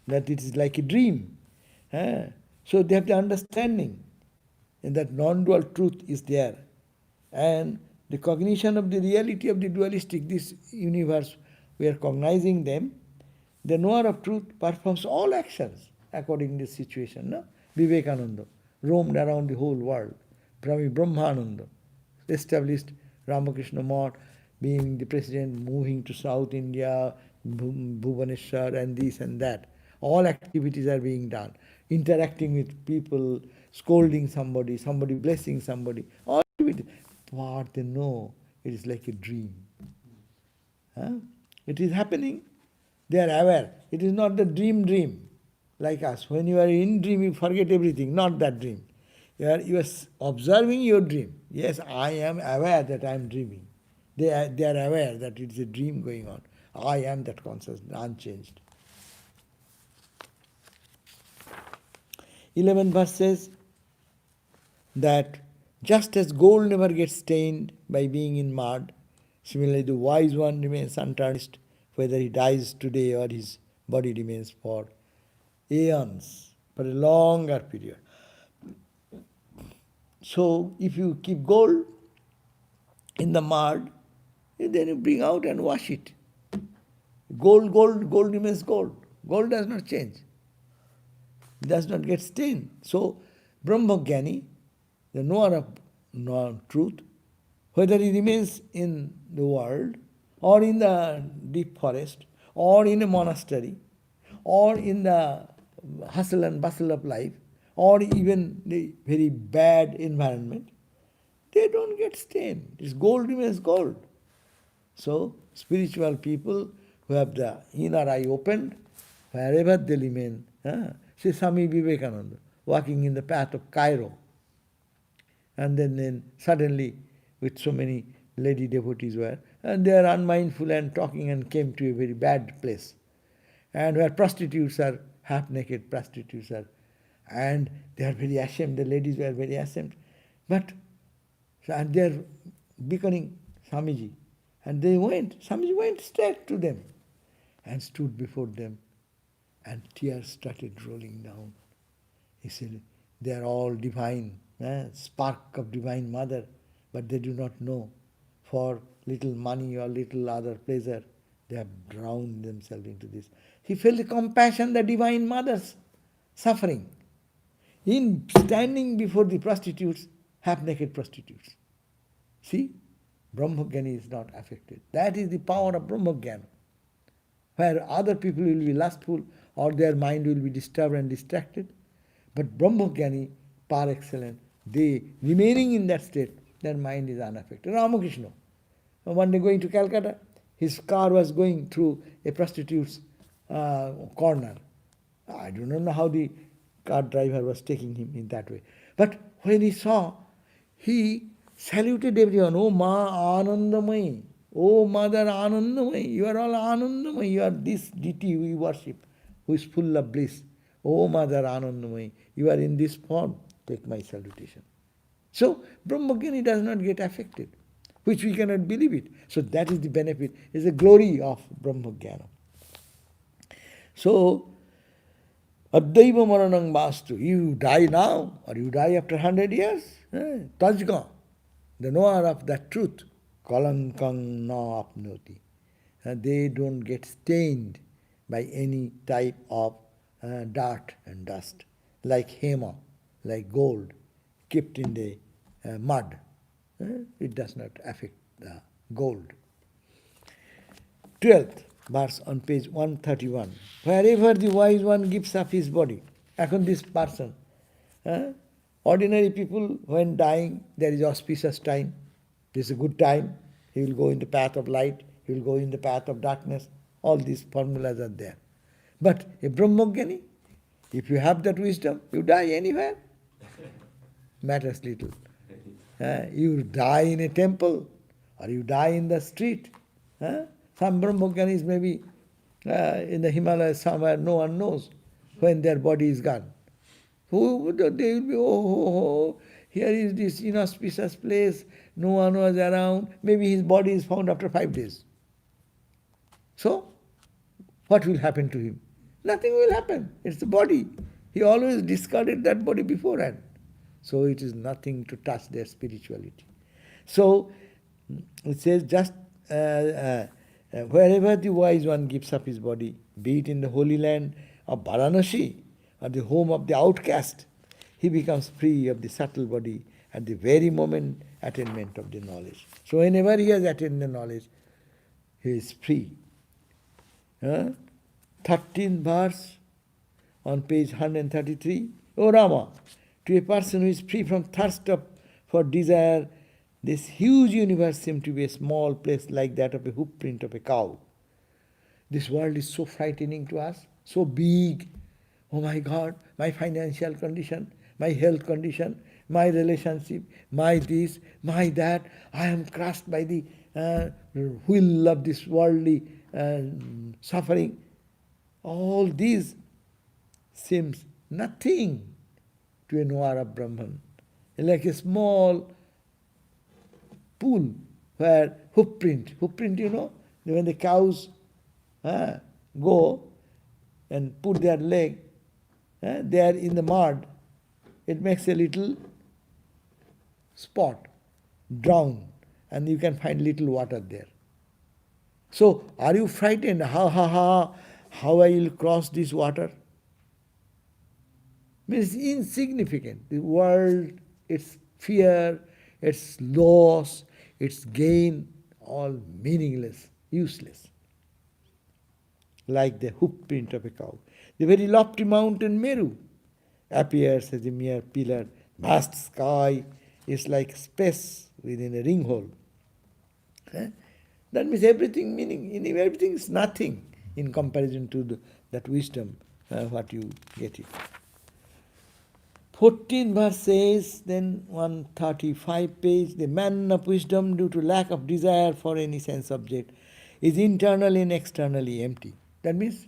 A: That it is like a dream. So they have the understanding that non-dual truth is there. And the cognition of the reality of the dualistic, this universe, we are cognizing them. The knower of truth performs all actions according to the situation. No? Vivekananda roamed around the whole world. Brahmananda established Ramakrishna Math, being the president, moving to South India, Bhubaneswar and this and that. All activities are being done. Interacting with people, scolding somebody, somebody blessing somebody. All activities. What they know, it is like a dream. It is happening. They are aware. It is not the dream like us. When you are in dream, you forget everything. Not that dream. You are observing your dream. Yes, I am aware that I am dreaming. They are aware that it is a dream going on. I am that consciousness, unchanged. 11th verse says that just as gold never gets stained by being in mud, similarly the wise one remains untarnished, whether he dies today or his body remains for aeons, for a longer period. So if you keep gold in the mud, then you bring out and wash it. Gold remains gold. Gold does not change. It does not get stained. So, Brahmagyani, the knower of truth, whether he remains in the world, or in the deep forest, or in a monastery, or in the hustle and bustle of life, or even the very bad environment, they don't get stained. This gold remains gold. So, spiritual people who have the inner eye opened, wherever they remain, say Swami Vivekananda, walking in the path of Cairo, and then suddenly, with so many lady devotees were, and they are unmindful and talking and came to a very bad place, and where prostitutes are, half-naked prostitutes are, and they are very ashamed, the ladies were very ashamed, and they are beckoning Swamiji, and Swamiji went straight to them, and stood before them, and tears started rolling down. He said, they are all divine, spark of divine mother, but they do not know. For little money or little other pleasure, they have drowned themselves into this. He felt the compassion, the divine mother's suffering, in standing before the prostitutes, half-naked prostitutes. See, Brahmagyani is not affected. That is the power of Brahmagyana. Where other people will be lustful or their mind will be disturbed and distracted. But Brahmagyani, par excellence, they remaining in that state, their mind is unaffected. Ramakrishna, one day going to Calcutta, his car was going through a prostitute's corner. I do not know how the car driver was taking him in that way. But when he saw, he saluted everyone. Oh Ma Anandamai, oh Mother Anandamai, you are all Anandamai, you are this deity we worship, who is full of bliss. Oh Mother Anandamai, you are in this form, take my salutation. So Brahmagyani does not get affected, which we cannot believe it. So that is the benefit, is the glory of Brahmagyana. So, Addaiva Maranang Vastu, you die now or you die after 100 years, Tajga, the knower of that truth, Kalankang na apnoti. They don't get stained by any type of dirt and dust, like hema, like gold, kept in the mud. It does not affect the gold. 12th verse on page 131. Wherever the wise one gives up his body. এখন this person, ordinary people, when dying, there is auspicious time. This is a good time. He will go in the path of light. He will go in the path of darkness. All these formulas are there. But a Brahmagyani, if you have that wisdom, you die anywhere. Matters little. You die in a temple or you die in the street. Some Brahmagyanis may be in the Himalayas somewhere, no one knows when their body is gone. They will be, oh, here is this inauspicious place, no one was around. Maybe his body is found after 5 days. So, what will happen to him? Nothing will happen. It's the body. He always discarded that body beforehand. So it is nothing to touch their spirituality. So it says, just wherever the wise one gives up his body, be it in the holy land of Varanasi or the home of the outcast, he becomes free of the subtle body at the very moment attainment of the knowledge. So whenever he has attained the knowledge, he is free. 13th verse on page 133. O Rama, to a person who is free from thirst for desire, this huge universe seems to be a small place like that of a hoof print of a cow. This world is so frightening to us, so big. Oh my God, my financial condition, my health condition, my relationship, my this, my that. I am crushed by the wheel of this worldly suffering. All these seems nothing to a knower of Brahman. Like a small pool where hoof print, you know, when the cows go and put their leg, they are in the mud, it makes a little spot, drown, and you can find little water there. So, are you frightened? How I will cross this water? Means insignificant. The world, its fear, its loss, its gain, all meaningless, useless. Like the hoof print of a cow. The very lofty mountain Meru appears as a mere pillar. Vast sky is like space within a ring hole. That means everything everything is nothing in comparison to that wisdom, what you get it. 14 verse says, then 135 page, the man of wisdom due to lack of desire for any sense object is internally and externally empty. That means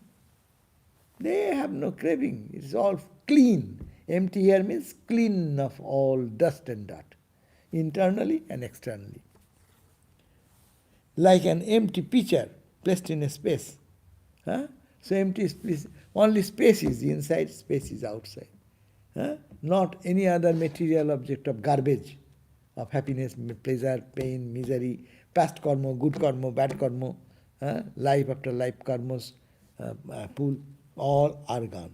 A: they have no craving. It's all clean. Empty here means clean of all dust and dirt, internally and externally. Like an empty pitcher placed in a space. So empty space, only space is inside, space is outside. Not any other material object of garbage, of happiness, pleasure, pain, misery, past karma, good karma, bad karma, life after life karmas, pool, all are gone.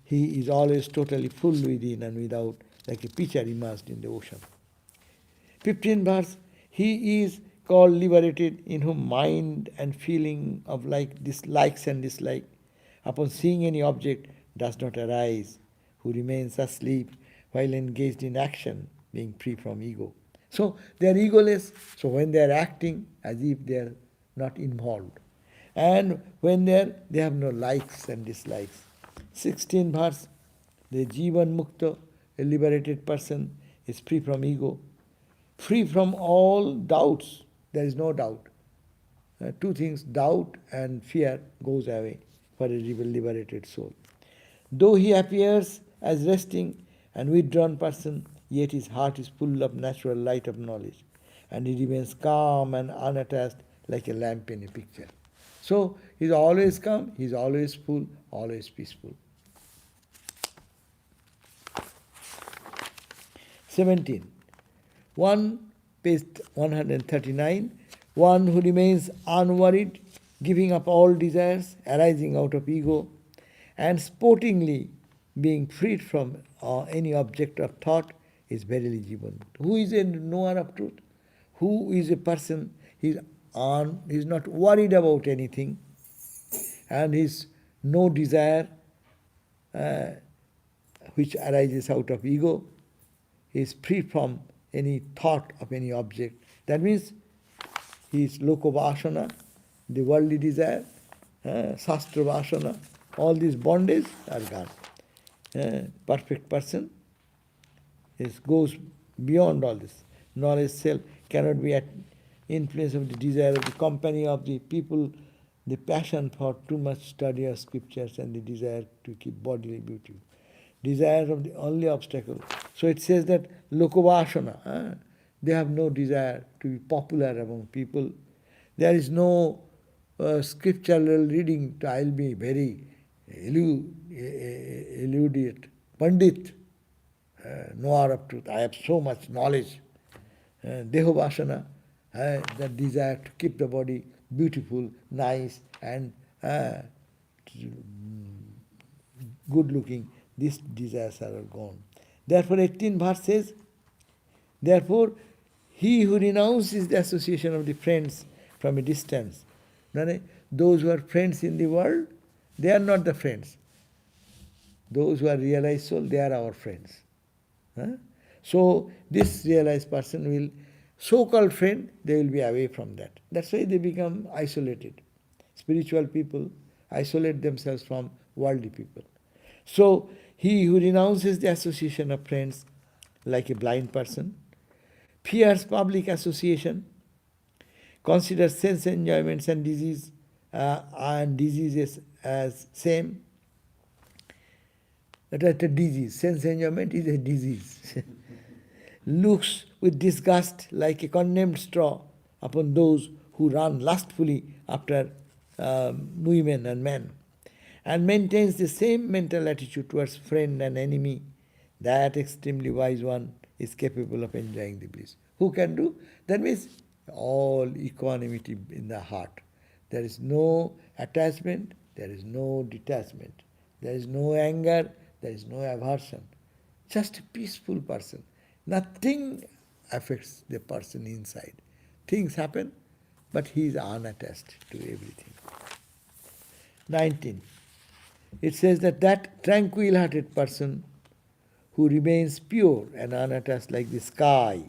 A: He is always totally full within and without, like a pitcher immersed in the ocean. 15th verse, he is called liberated in whom mind and feeling of likes and dislike upon seeing any object does not arise, who remains asleep while engaged in action, being free from ego. So they are egoless, so when they are acting as if they are not involved. And when they have no likes and dislikes. 16th verse, the jivan mukta, a liberated person, is free from ego, free from all doubts. There is no doubt. Two things, doubt and fear, goes away for a liberated soul. Though he appears as resting and withdrawn person, yet his heart is full of natural light of knowledge, and he remains calm and unattached like a lamp in a picture. So he is always calm, he is always full, always peaceful. 17. Page 139. One who remains unworried, giving up all desires arising out of ego, and sportingly being freed from any object of thought is verily jivan. Who is a knower of truth? Who is a person? He is not worried about anything, and his no desire which arises out of ego. He is free from any thought of any object. That means he is loka vasana, the worldly desire, sastra vasana, all these bondage are gone. Perfect person goes beyond all this. Knowledge self cannot be at influence of the desire of the company of the people, the passion for too much study of scriptures and the desire to keep bodily beauty. Desire of the only obstacle. So it says that lokavasana, they have no desire to be popular among people. There is no scriptural reading. I'll be very erudite, pandit, knower of truth. I have so much knowledge. Dehovasana, that desire to keep the body beautiful, nice, and good looking. These desires are all gone. Therefore, 18th verse says, therefore, he who renounces the association of the friends from a distance, those who are friends in the world, they are not the friends. Those who are realized soul, they are our friends. So, this realized person will, so-called friend, they will be away from that. That's why they become isolated. Spiritual people isolate themselves from worldly people. So, he who renounces the association of friends, like a blind person, fears public association, considers sense enjoyments and diseases as same. That is a disease. Sense enjoyment is a disease. Looks with disgust like a condemned straw upon those who run lustfully after women and men, and maintains the same mental attitude towards friend and enemy. That extremely wise one is capable of enjoying the bliss. Who can do? That means all equanimity in the heart. There is no attachment, there is no detachment. There is no anger, there is no aversion. Just a peaceful person. Nothing affects the person inside. Things happen, but he is unattached to everything. 19. It says that tranquil-hearted person who remains pure and unattached like the sky,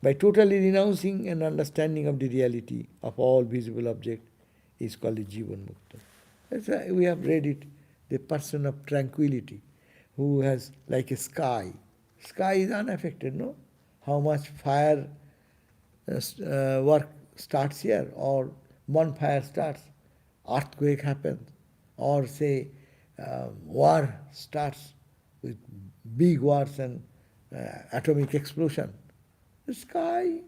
A: by totally renouncing an understanding of the reality of all visible objects, is called the jivan mukta. That's why we have read it, the person of tranquility, who has like a sky. Sky is unaffected, no? How much fire work starts here, or bonfire starts, earthquake happens, or say war starts with big wars and atomic explosion. The sky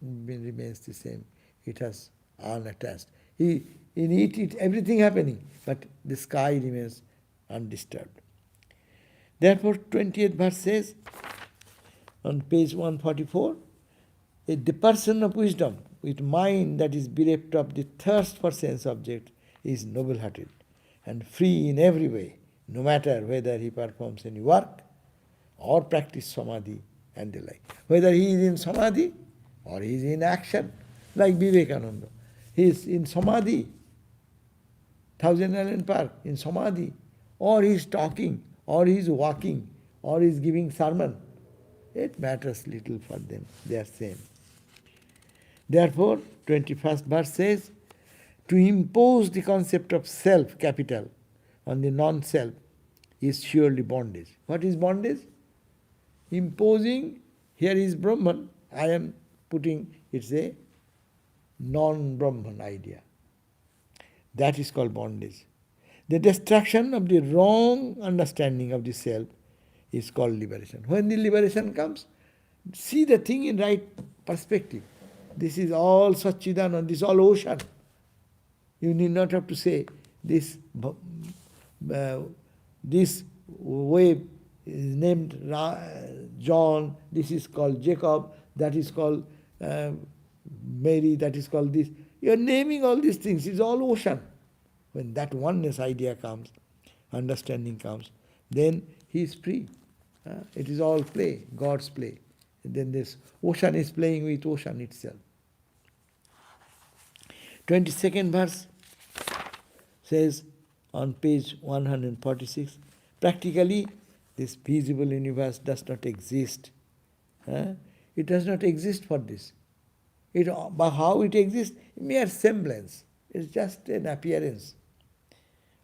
A: remains the same. It has unattached. In it everything happening, but the sky remains undisturbed. Therefore, 20th verse says, on page 144, the person of wisdom with mind that is bereft of the thirst for sense object is noble-hearted and free in every way, no matter whether he performs any work or practice samadhi and the like. Whether he is in samadhi or he is in action, like Vivekananda. He is in samadhi, Thousand Island Park, in samadhi, or he is talking, or he is walking, or he is giving sermon. It matters little for them. They are same. Therefore, 21st verse says, to impose the concept of self, capital, on the non-self is surely bondage. What is bondage? Imposing, here is Brahman, I am putting, it's a non-Brahman idea. That is called bondage. The destruction of the wrong understanding of the self is called liberation. When the liberation comes, see the thing in right perspective. This is all Satchidananda, this is all ocean. You need not have to say this wave is named John, this is called Jacob, that is called Mary, that is called this. You are naming all these things, it's all ocean. When that oneness idea comes, understanding comes, then he is free. It is all play, God's play. And then this ocean is playing with ocean itself. 22nd verse says on page 146, practically this visible universe does not exist. It does not exist for this. But how it exists? Mere semblance. It's just an appearance,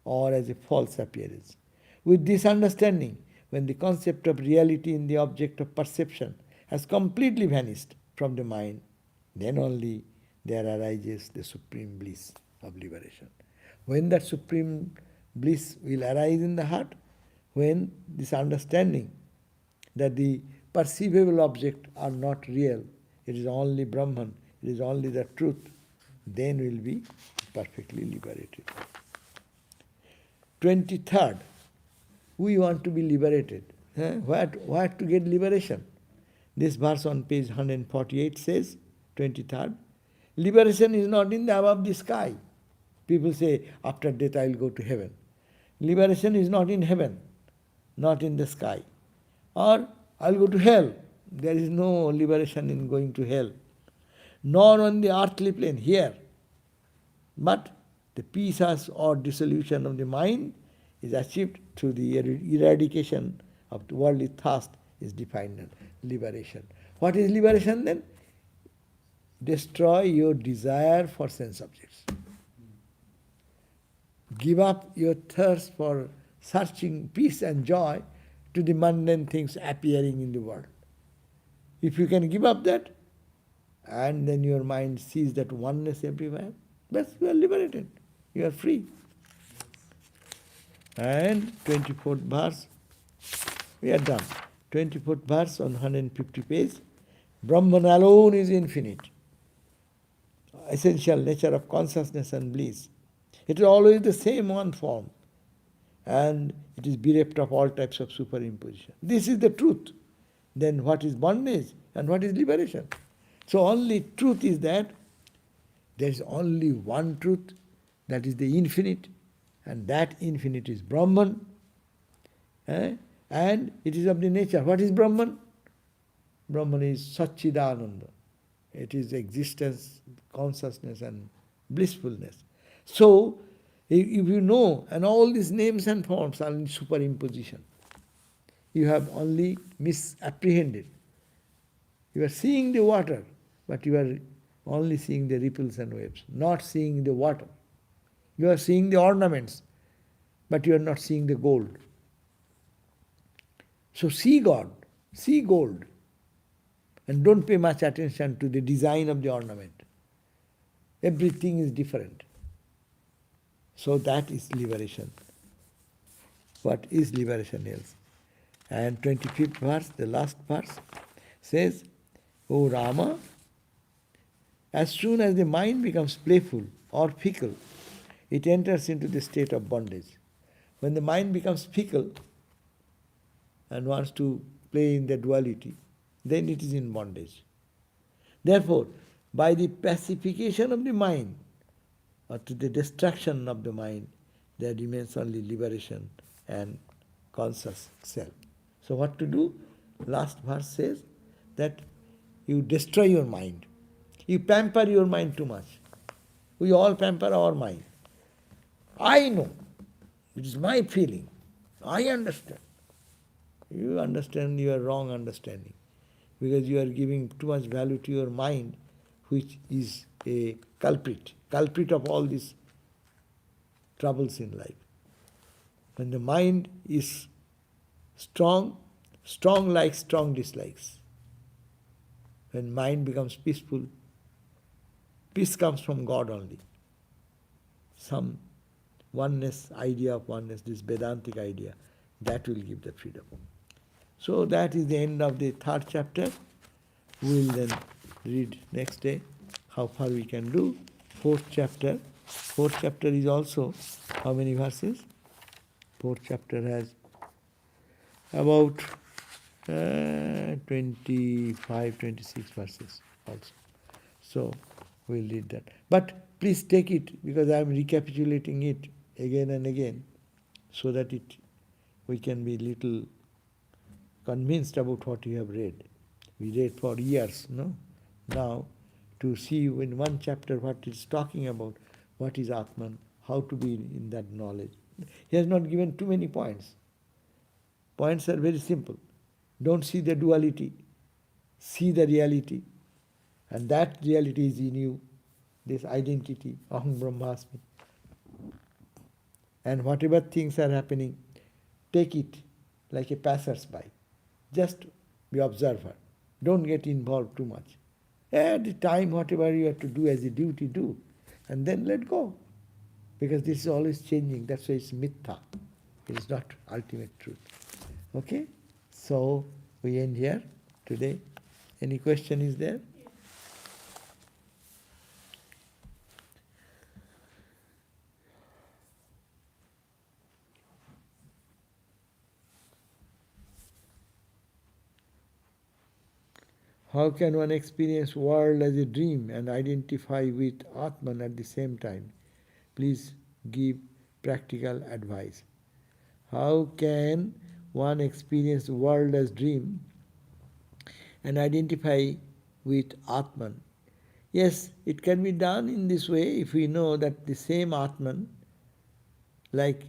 A: or as a false appearance. With this understanding, when the concept of reality in the object of perception has completely vanished from the mind, then only there arises the supreme bliss of liberation. When that supreme bliss will arise in the heart, when this understanding that the perceivable objects are not real, it is only Brahman, it is only the truth, then will be perfectly liberated. 23rd, we want to be liberated. Where to get liberation? This verse on page 148 says, 23rd, liberation is not in the above the sky. People say, after death I will go to heaven. Liberation is not in heaven, not in the sky. Or I will go to hell. There is no liberation in going to hell. Nor on the earthly plane, here. But the peace or dissolution of the mind is achieved through the eradication of the worldly thirst is defined as liberation. What is liberation then? Destroy your desire for sense objects. Give up your thirst for searching peace and joy to the mundane things appearing in the world. If you can give up that, and then your mind sees that oneness everywhere, but you are liberated. You are free. And 24th verse, we are done. 24th verse on 150 page. Brahman alone is infinite. Essential nature of consciousness and bliss. It is always the same one form. And it is bereft of all types of superimposition. This is the truth. Then what is bondage and what is liberation? So only truth is that There is only one truth, that is the infinite, and that infinite is Brahman. And it is of the nature. What is Brahman? Brahman is Satchidananda. It is existence, consciousness and blissfulness. So, if you know, and all these names and forms are in superimposition, you have only misapprehended. You are seeing the water, but you are only seeing the ripples and waves, not seeing the water. You are seeing the ornaments, but you are not seeing the gold. So see God, see gold, and don't pay much attention to the design of the ornament. Everything is different. So that is liberation. What is liberation else? And 25th verse, the last verse, says, O Rama, as soon as the mind becomes playful or fickle, it enters into the state of bondage. When the mind becomes fickle and wants to play in the duality, then it is in bondage. Therefore, by the pacification of the mind, or to the destruction of the mind, there remains only liberation and conscious self. So what to do? Last verse says that you destroy your mind. You pamper your mind too much. We all pamper our mind. I know. It is my feeling. I understand. You understand your wrong understanding, because you are giving too much value to your mind, which is a culprit of all these troubles in life. When the mind is strong, strong likes, strong dislikes. When mind becomes peaceful, peace comes from God only. Some oneness, idea of oneness, this Vedantic idea, that will give the freedom. So that is the end of the 3rd chapter. We will then read next day how far we can do. 4th chapter. 4th chapter is also how many verses? 4th chapter has about 25, 26 verses also. So we'll read that. But please take it, because I am recapitulating it again and again, so that we can be little convinced about what we have read. We read for years, no? Now, to see in one chapter what it's talking about, what is Atman, how to be in that knowledge. He has not given too many points. Points are very simple. Don't see the duality, see the reality. And that reality is in you, this identity, Aham Brahmasmi. And whatever things are happening, take it like a passers-by. Just be observer. Don't get involved too much. At the time, whatever you have to do as a duty, do. And then let go. Because this is always changing. That's why it's mukta. It is not ultimate truth. Okay? So, we end here today. Any question is there? How can one experience world as a dream and identify with Atman at the same time? Please give practical advice. How can one experience world as dream and identify with Atman? Yes, it can be done in this way if we know that the same Atman, like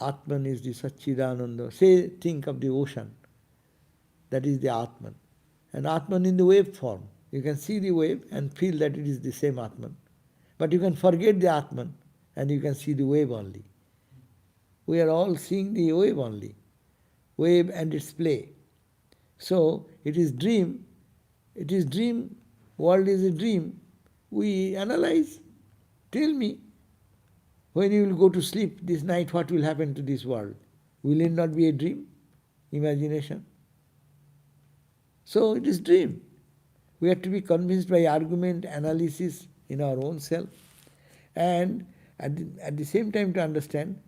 A: Atman is the Satchidananda. Say, think of the ocean. That is the Atman. And Atman in the wave form. You can see the wave and feel that it is the same Atman. But you can forget the Atman and you can see the wave only. We are all seeing the wave only. Wave and its play. So, it is dream. It is dream. World is a dream. We analyze. Tell me, when you will go to sleep this night, what will happen to this world? Will it not be a dream? Imagination? So it is dream. We have to be convinced by argument, analysis in our own self, and at the same time to understand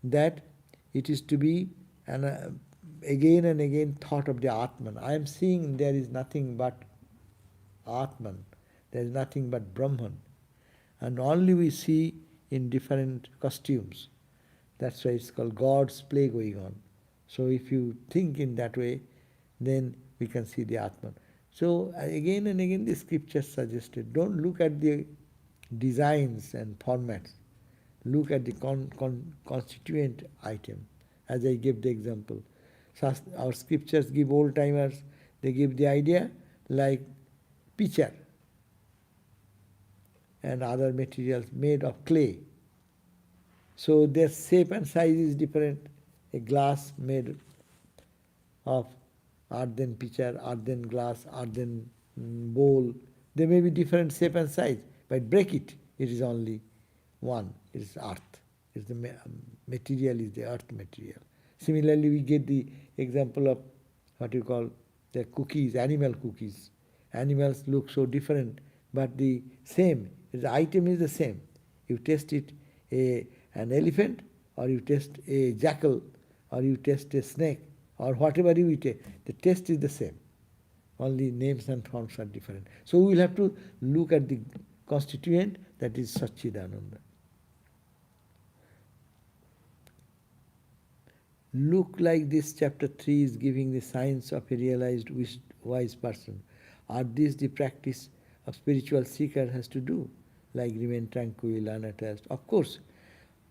A: that it is to be again and again thought of the Atman. I am seeing there is nothing but Atman. There is nothing but Brahman. And only we see in different costumes. That's why it's called God's play going on. So if you think in that way, then we can see the Atman. So again and again the scriptures suggested, don't look at the designs and formats. Look at the constituent item. As I gave the example. Our scriptures give old-timers, they give the idea like pitcher and other materials made of clay. So their shape and size is different. A glass made of earthen pitcher, earthen glass, earthen bowl, they may be different shape and size, but break it, it is only one, it is earth. It's the material is the earth material. Similarly, we get the example of what you call the cookies, animal cookies. Animals look so different, but the same, the item is the same. You taste it, an elephant, or you taste a jackal, or you taste a snake, or whatever you eat, the taste is the same. Only names and forms are different. So we will have to look at the constituent, that is Satchidananda. Look like this chapter 3 is giving the signs of a realized wise person. Are these the practice a spiritual seeker has to do? Like remain tranquil, unattached. Of course,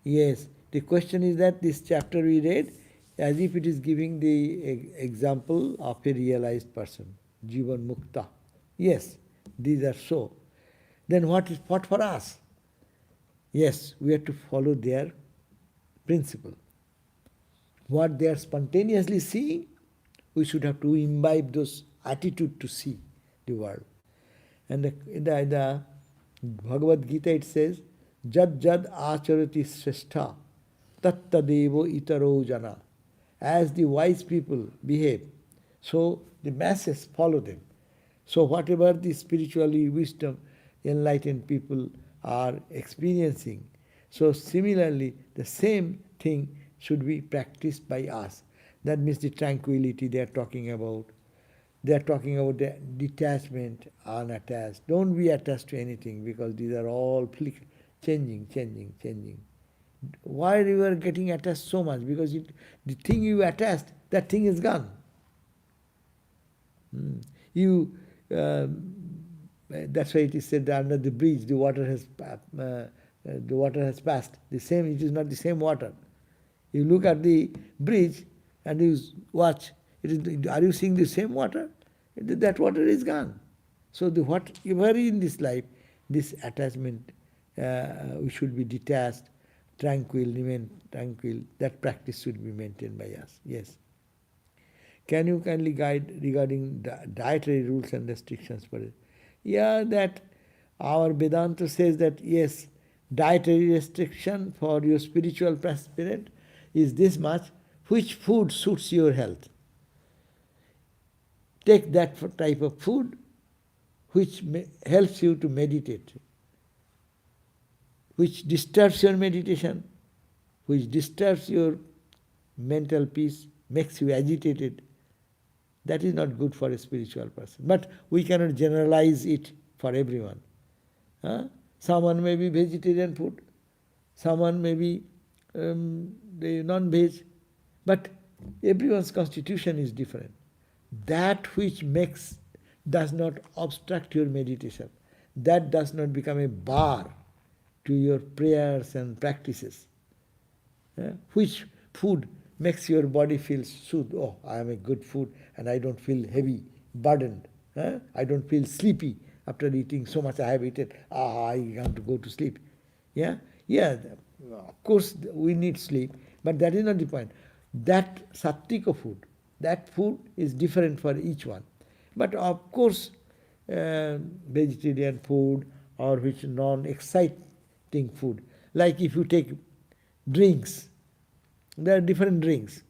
A: yes. The question is that this chapter we read as if it is giving the example of a realized person. Jivan mukta. Yes, these are so. Then what for us? Yes, we have to follow their principle. What they are spontaneously seeing, we should have to imbibe those attitude to see the world. And in the Bhagavad Gita it says, Jad jad acharati shrestha tattadevo itaro jana. As the wise people behave, so the masses follow them. So whatever the spiritually wisdom, enlightened people are experiencing, so similarly the same thing should be practiced by us. That means the tranquility they are talking about. They are talking about the detachment, unattached. Don't be attached to anything because these are all changing. Why you are getting attached so much? Because the thing you attached, that thing is gone. That's why it is said that under the bridge the water has passed. The same, it is not the same water. You look at the bridge and you watch, are you seeing the same water? That water is gone. So whatever in this life, this attachment, we should be detached, tranquil, remain tranquil. That practice should be maintained by us. Yes. Can you kindly guide regarding dietary rules and restrictions for it? Yeah, that our Vedanta says that yes, dietary restriction for your spiritual aspirant is this much, which food suits your health. Take that type of food which helps you to meditate, which disturbs your meditation, which disturbs your mental peace, makes you agitated. That is not good for a spiritual person. But we cannot generalize it for everyone. Someone may be vegetarian food, someone may be the non-veg, but everyone's constitution is different. That which does not obstruct your meditation, that does not become a bar to your prayers and practices. Which food makes your body feel soothed? Oh, I am a good food and I don't feel heavy, burdened. I don't feel sleepy after eating so much I have eaten. I want to go to sleep. Yeah, of course we need sleep, but that is not the point. That sattvika food, that food is different for each one. But of course, vegetarian food or which non-exciting food, like if you take drinks, there are different drinks.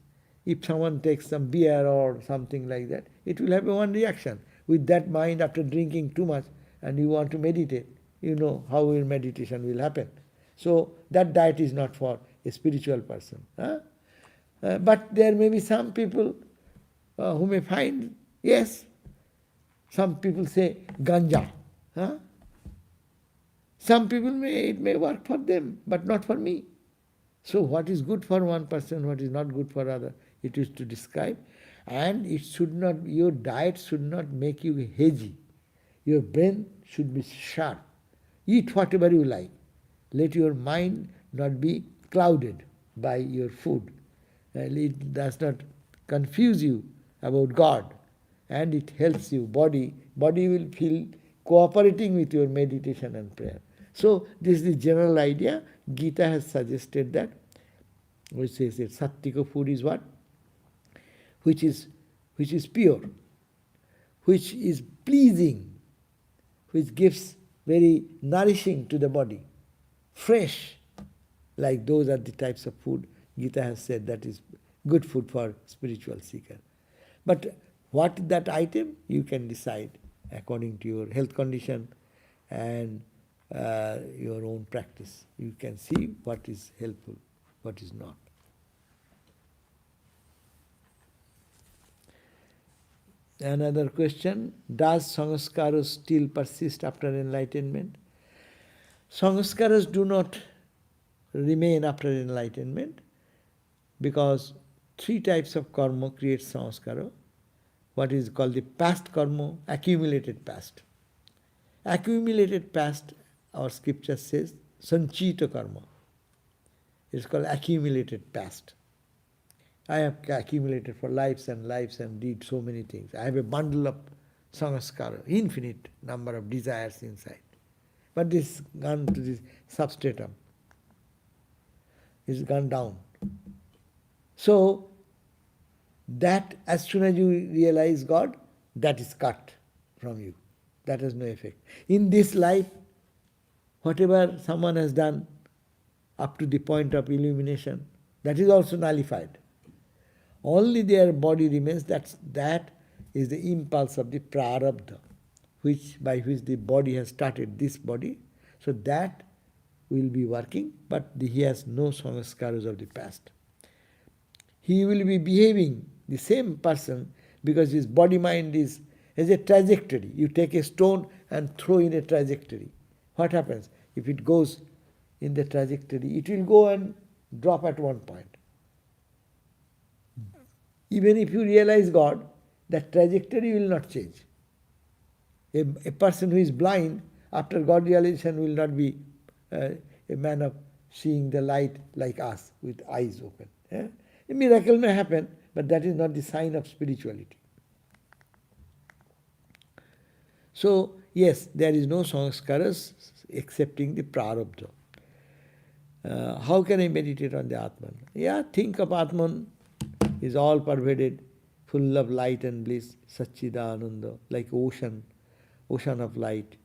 A: If someone takes some beer or something like that, it will have one reaction. With that mind, after drinking too much and you want to meditate, you know how your meditation will happen. So that diet is not for a spiritual person. But there may be some people who may find, yes, some people say ganja. Some people it may work for them, but not for me. So what is good for one person, what is not good for other, it is to describe. And it should not, your diet should not make you hazy. Your brain should be sharp. Eat whatever you like. Let your mind not be clouded by your food. And it does not confuse you about God. And it helps you. Body will feel cooperating with your meditation and prayer. So this is the general idea. Gita has suggested that, which says that sattvika food is what? Which is pure, which is pleasing, which gives very nourishing to the body, fresh, like those are the types of food Gita has said that is good food for spiritual seeker. But what that item, you can decide according to your health condition and your own practice. You can see what is helpful, what is not. Another question, does sanskaras still persist after enlightenment? Sanskaras do not remain after enlightenment because three types of karma create sanskara. What is called the past karma, accumulated past. Accumulated past, our scripture says, sanchita karma. It's called accumulated past. I have accumulated for lives and did so many things. I have a bundle of sanskara, infinite number of desires inside. But this gone to this substratum. It's gone down. So, that as soon as you realize God, that is cut from you. That has no effect. In this life, whatever someone has done up to the point of illumination, that is also nullified. Only their body remains, that is the impulse of the prarabdha, by which the body has started, this body. So that will be working, but he has no sanskaras of the past. He will be behaving the same person because his body-mind is a trajectory. You take a stone and throw in a trajectory. What happens? If it goes in the trajectory, it will go and drop at one point. Even if you realize God, that trajectory will not change. A person who is blind, after God realization, will not be a man of seeing the light like us with eyes open. A miracle may happen, but that is not the sign of spirituality. So, yes, there is no sanskaras excepting the prarabdha. How can I meditate on the Atman? Yeah, think of Atman is all pervaded, full of light and bliss, Satchidananda, like ocean of light.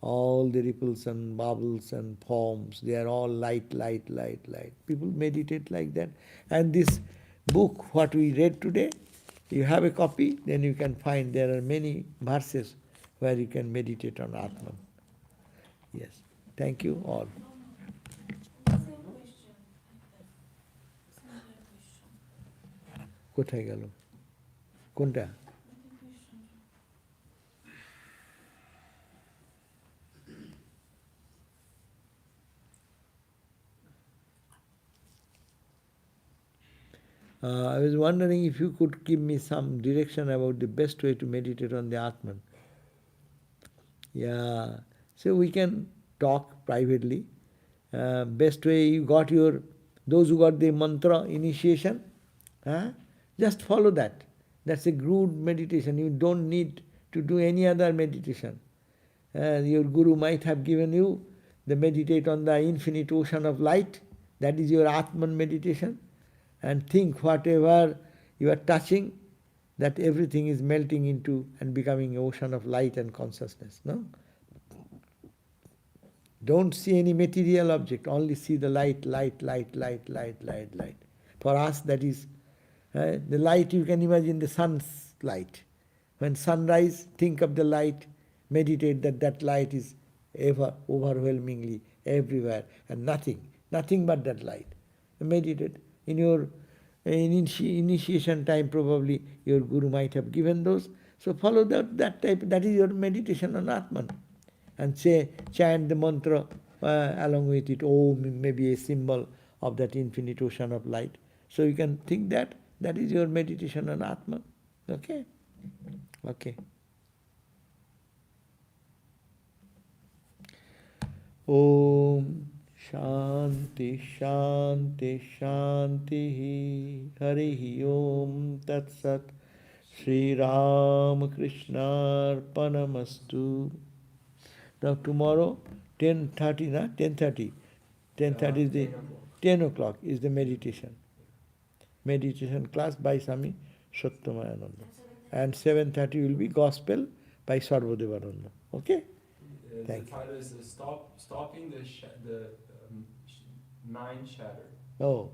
A: All the ripples and bubbles and forms, they are all light, light, light, light. People meditate like that. And this book, what we read today, you have a copy, then you can find there are many verses where you can meditate on Atman. Yes. Thank you all.
C: Same question. Similar question.
A: কোথায় গেল? কোনটা? I was wondering if you could give me some direction about the best way to meditate on the Atman. Yeah, so we can talk privately. Best way, you got those who got the mantra initiation, just follow that. That's a good meditation. You don't need to do any other meditation. Your guru might have given you the meditate on the infinite ocean of light. That is your Atman meditation. And think whatever you are touching, that everything is melting into and becoming an ocean of light and consciousness. No? Don't see any material object, only see the light, light, light, light, light, light, light. For us, that is the light, you can imagine the sun's light. When sunrise, think of the light, meditate that light is ever overwhelmingly everywhere and nothing but that light. Meditate. In your initiation time, probably your guru might have given those. So follow that type. That is your meditation on Atman. And chant the mantra along with it, maybe a symbol of that infinite ocean of light. So you can think that is your meditation on Atman. Okay? Okay. Om Shanti Shanti Shanti Harihi Om Tat Sat Sri Ram Krishna Arpanamastu. Now tomorrow 10:30 na 10:30 is the 10 o'clock is the meditation class by Swami Satyamayananda, and 7:30 will be gospel by Sarvadevananda. Okay. Thank
B: the title is stopping the mind chatter.
A: Oh,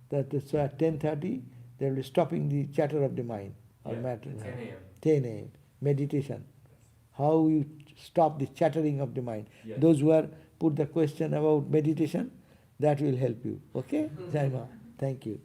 A: that's at 10:30 they will be stopping the chatter of the mind or matter.
B: 10 a.m.
A: 10 a.m. meditation. How you stop the chattering of the mind.
B: Yes.
A: Those who are put the question about meditation, that will help you. Okay? Jai Ma. Thank you.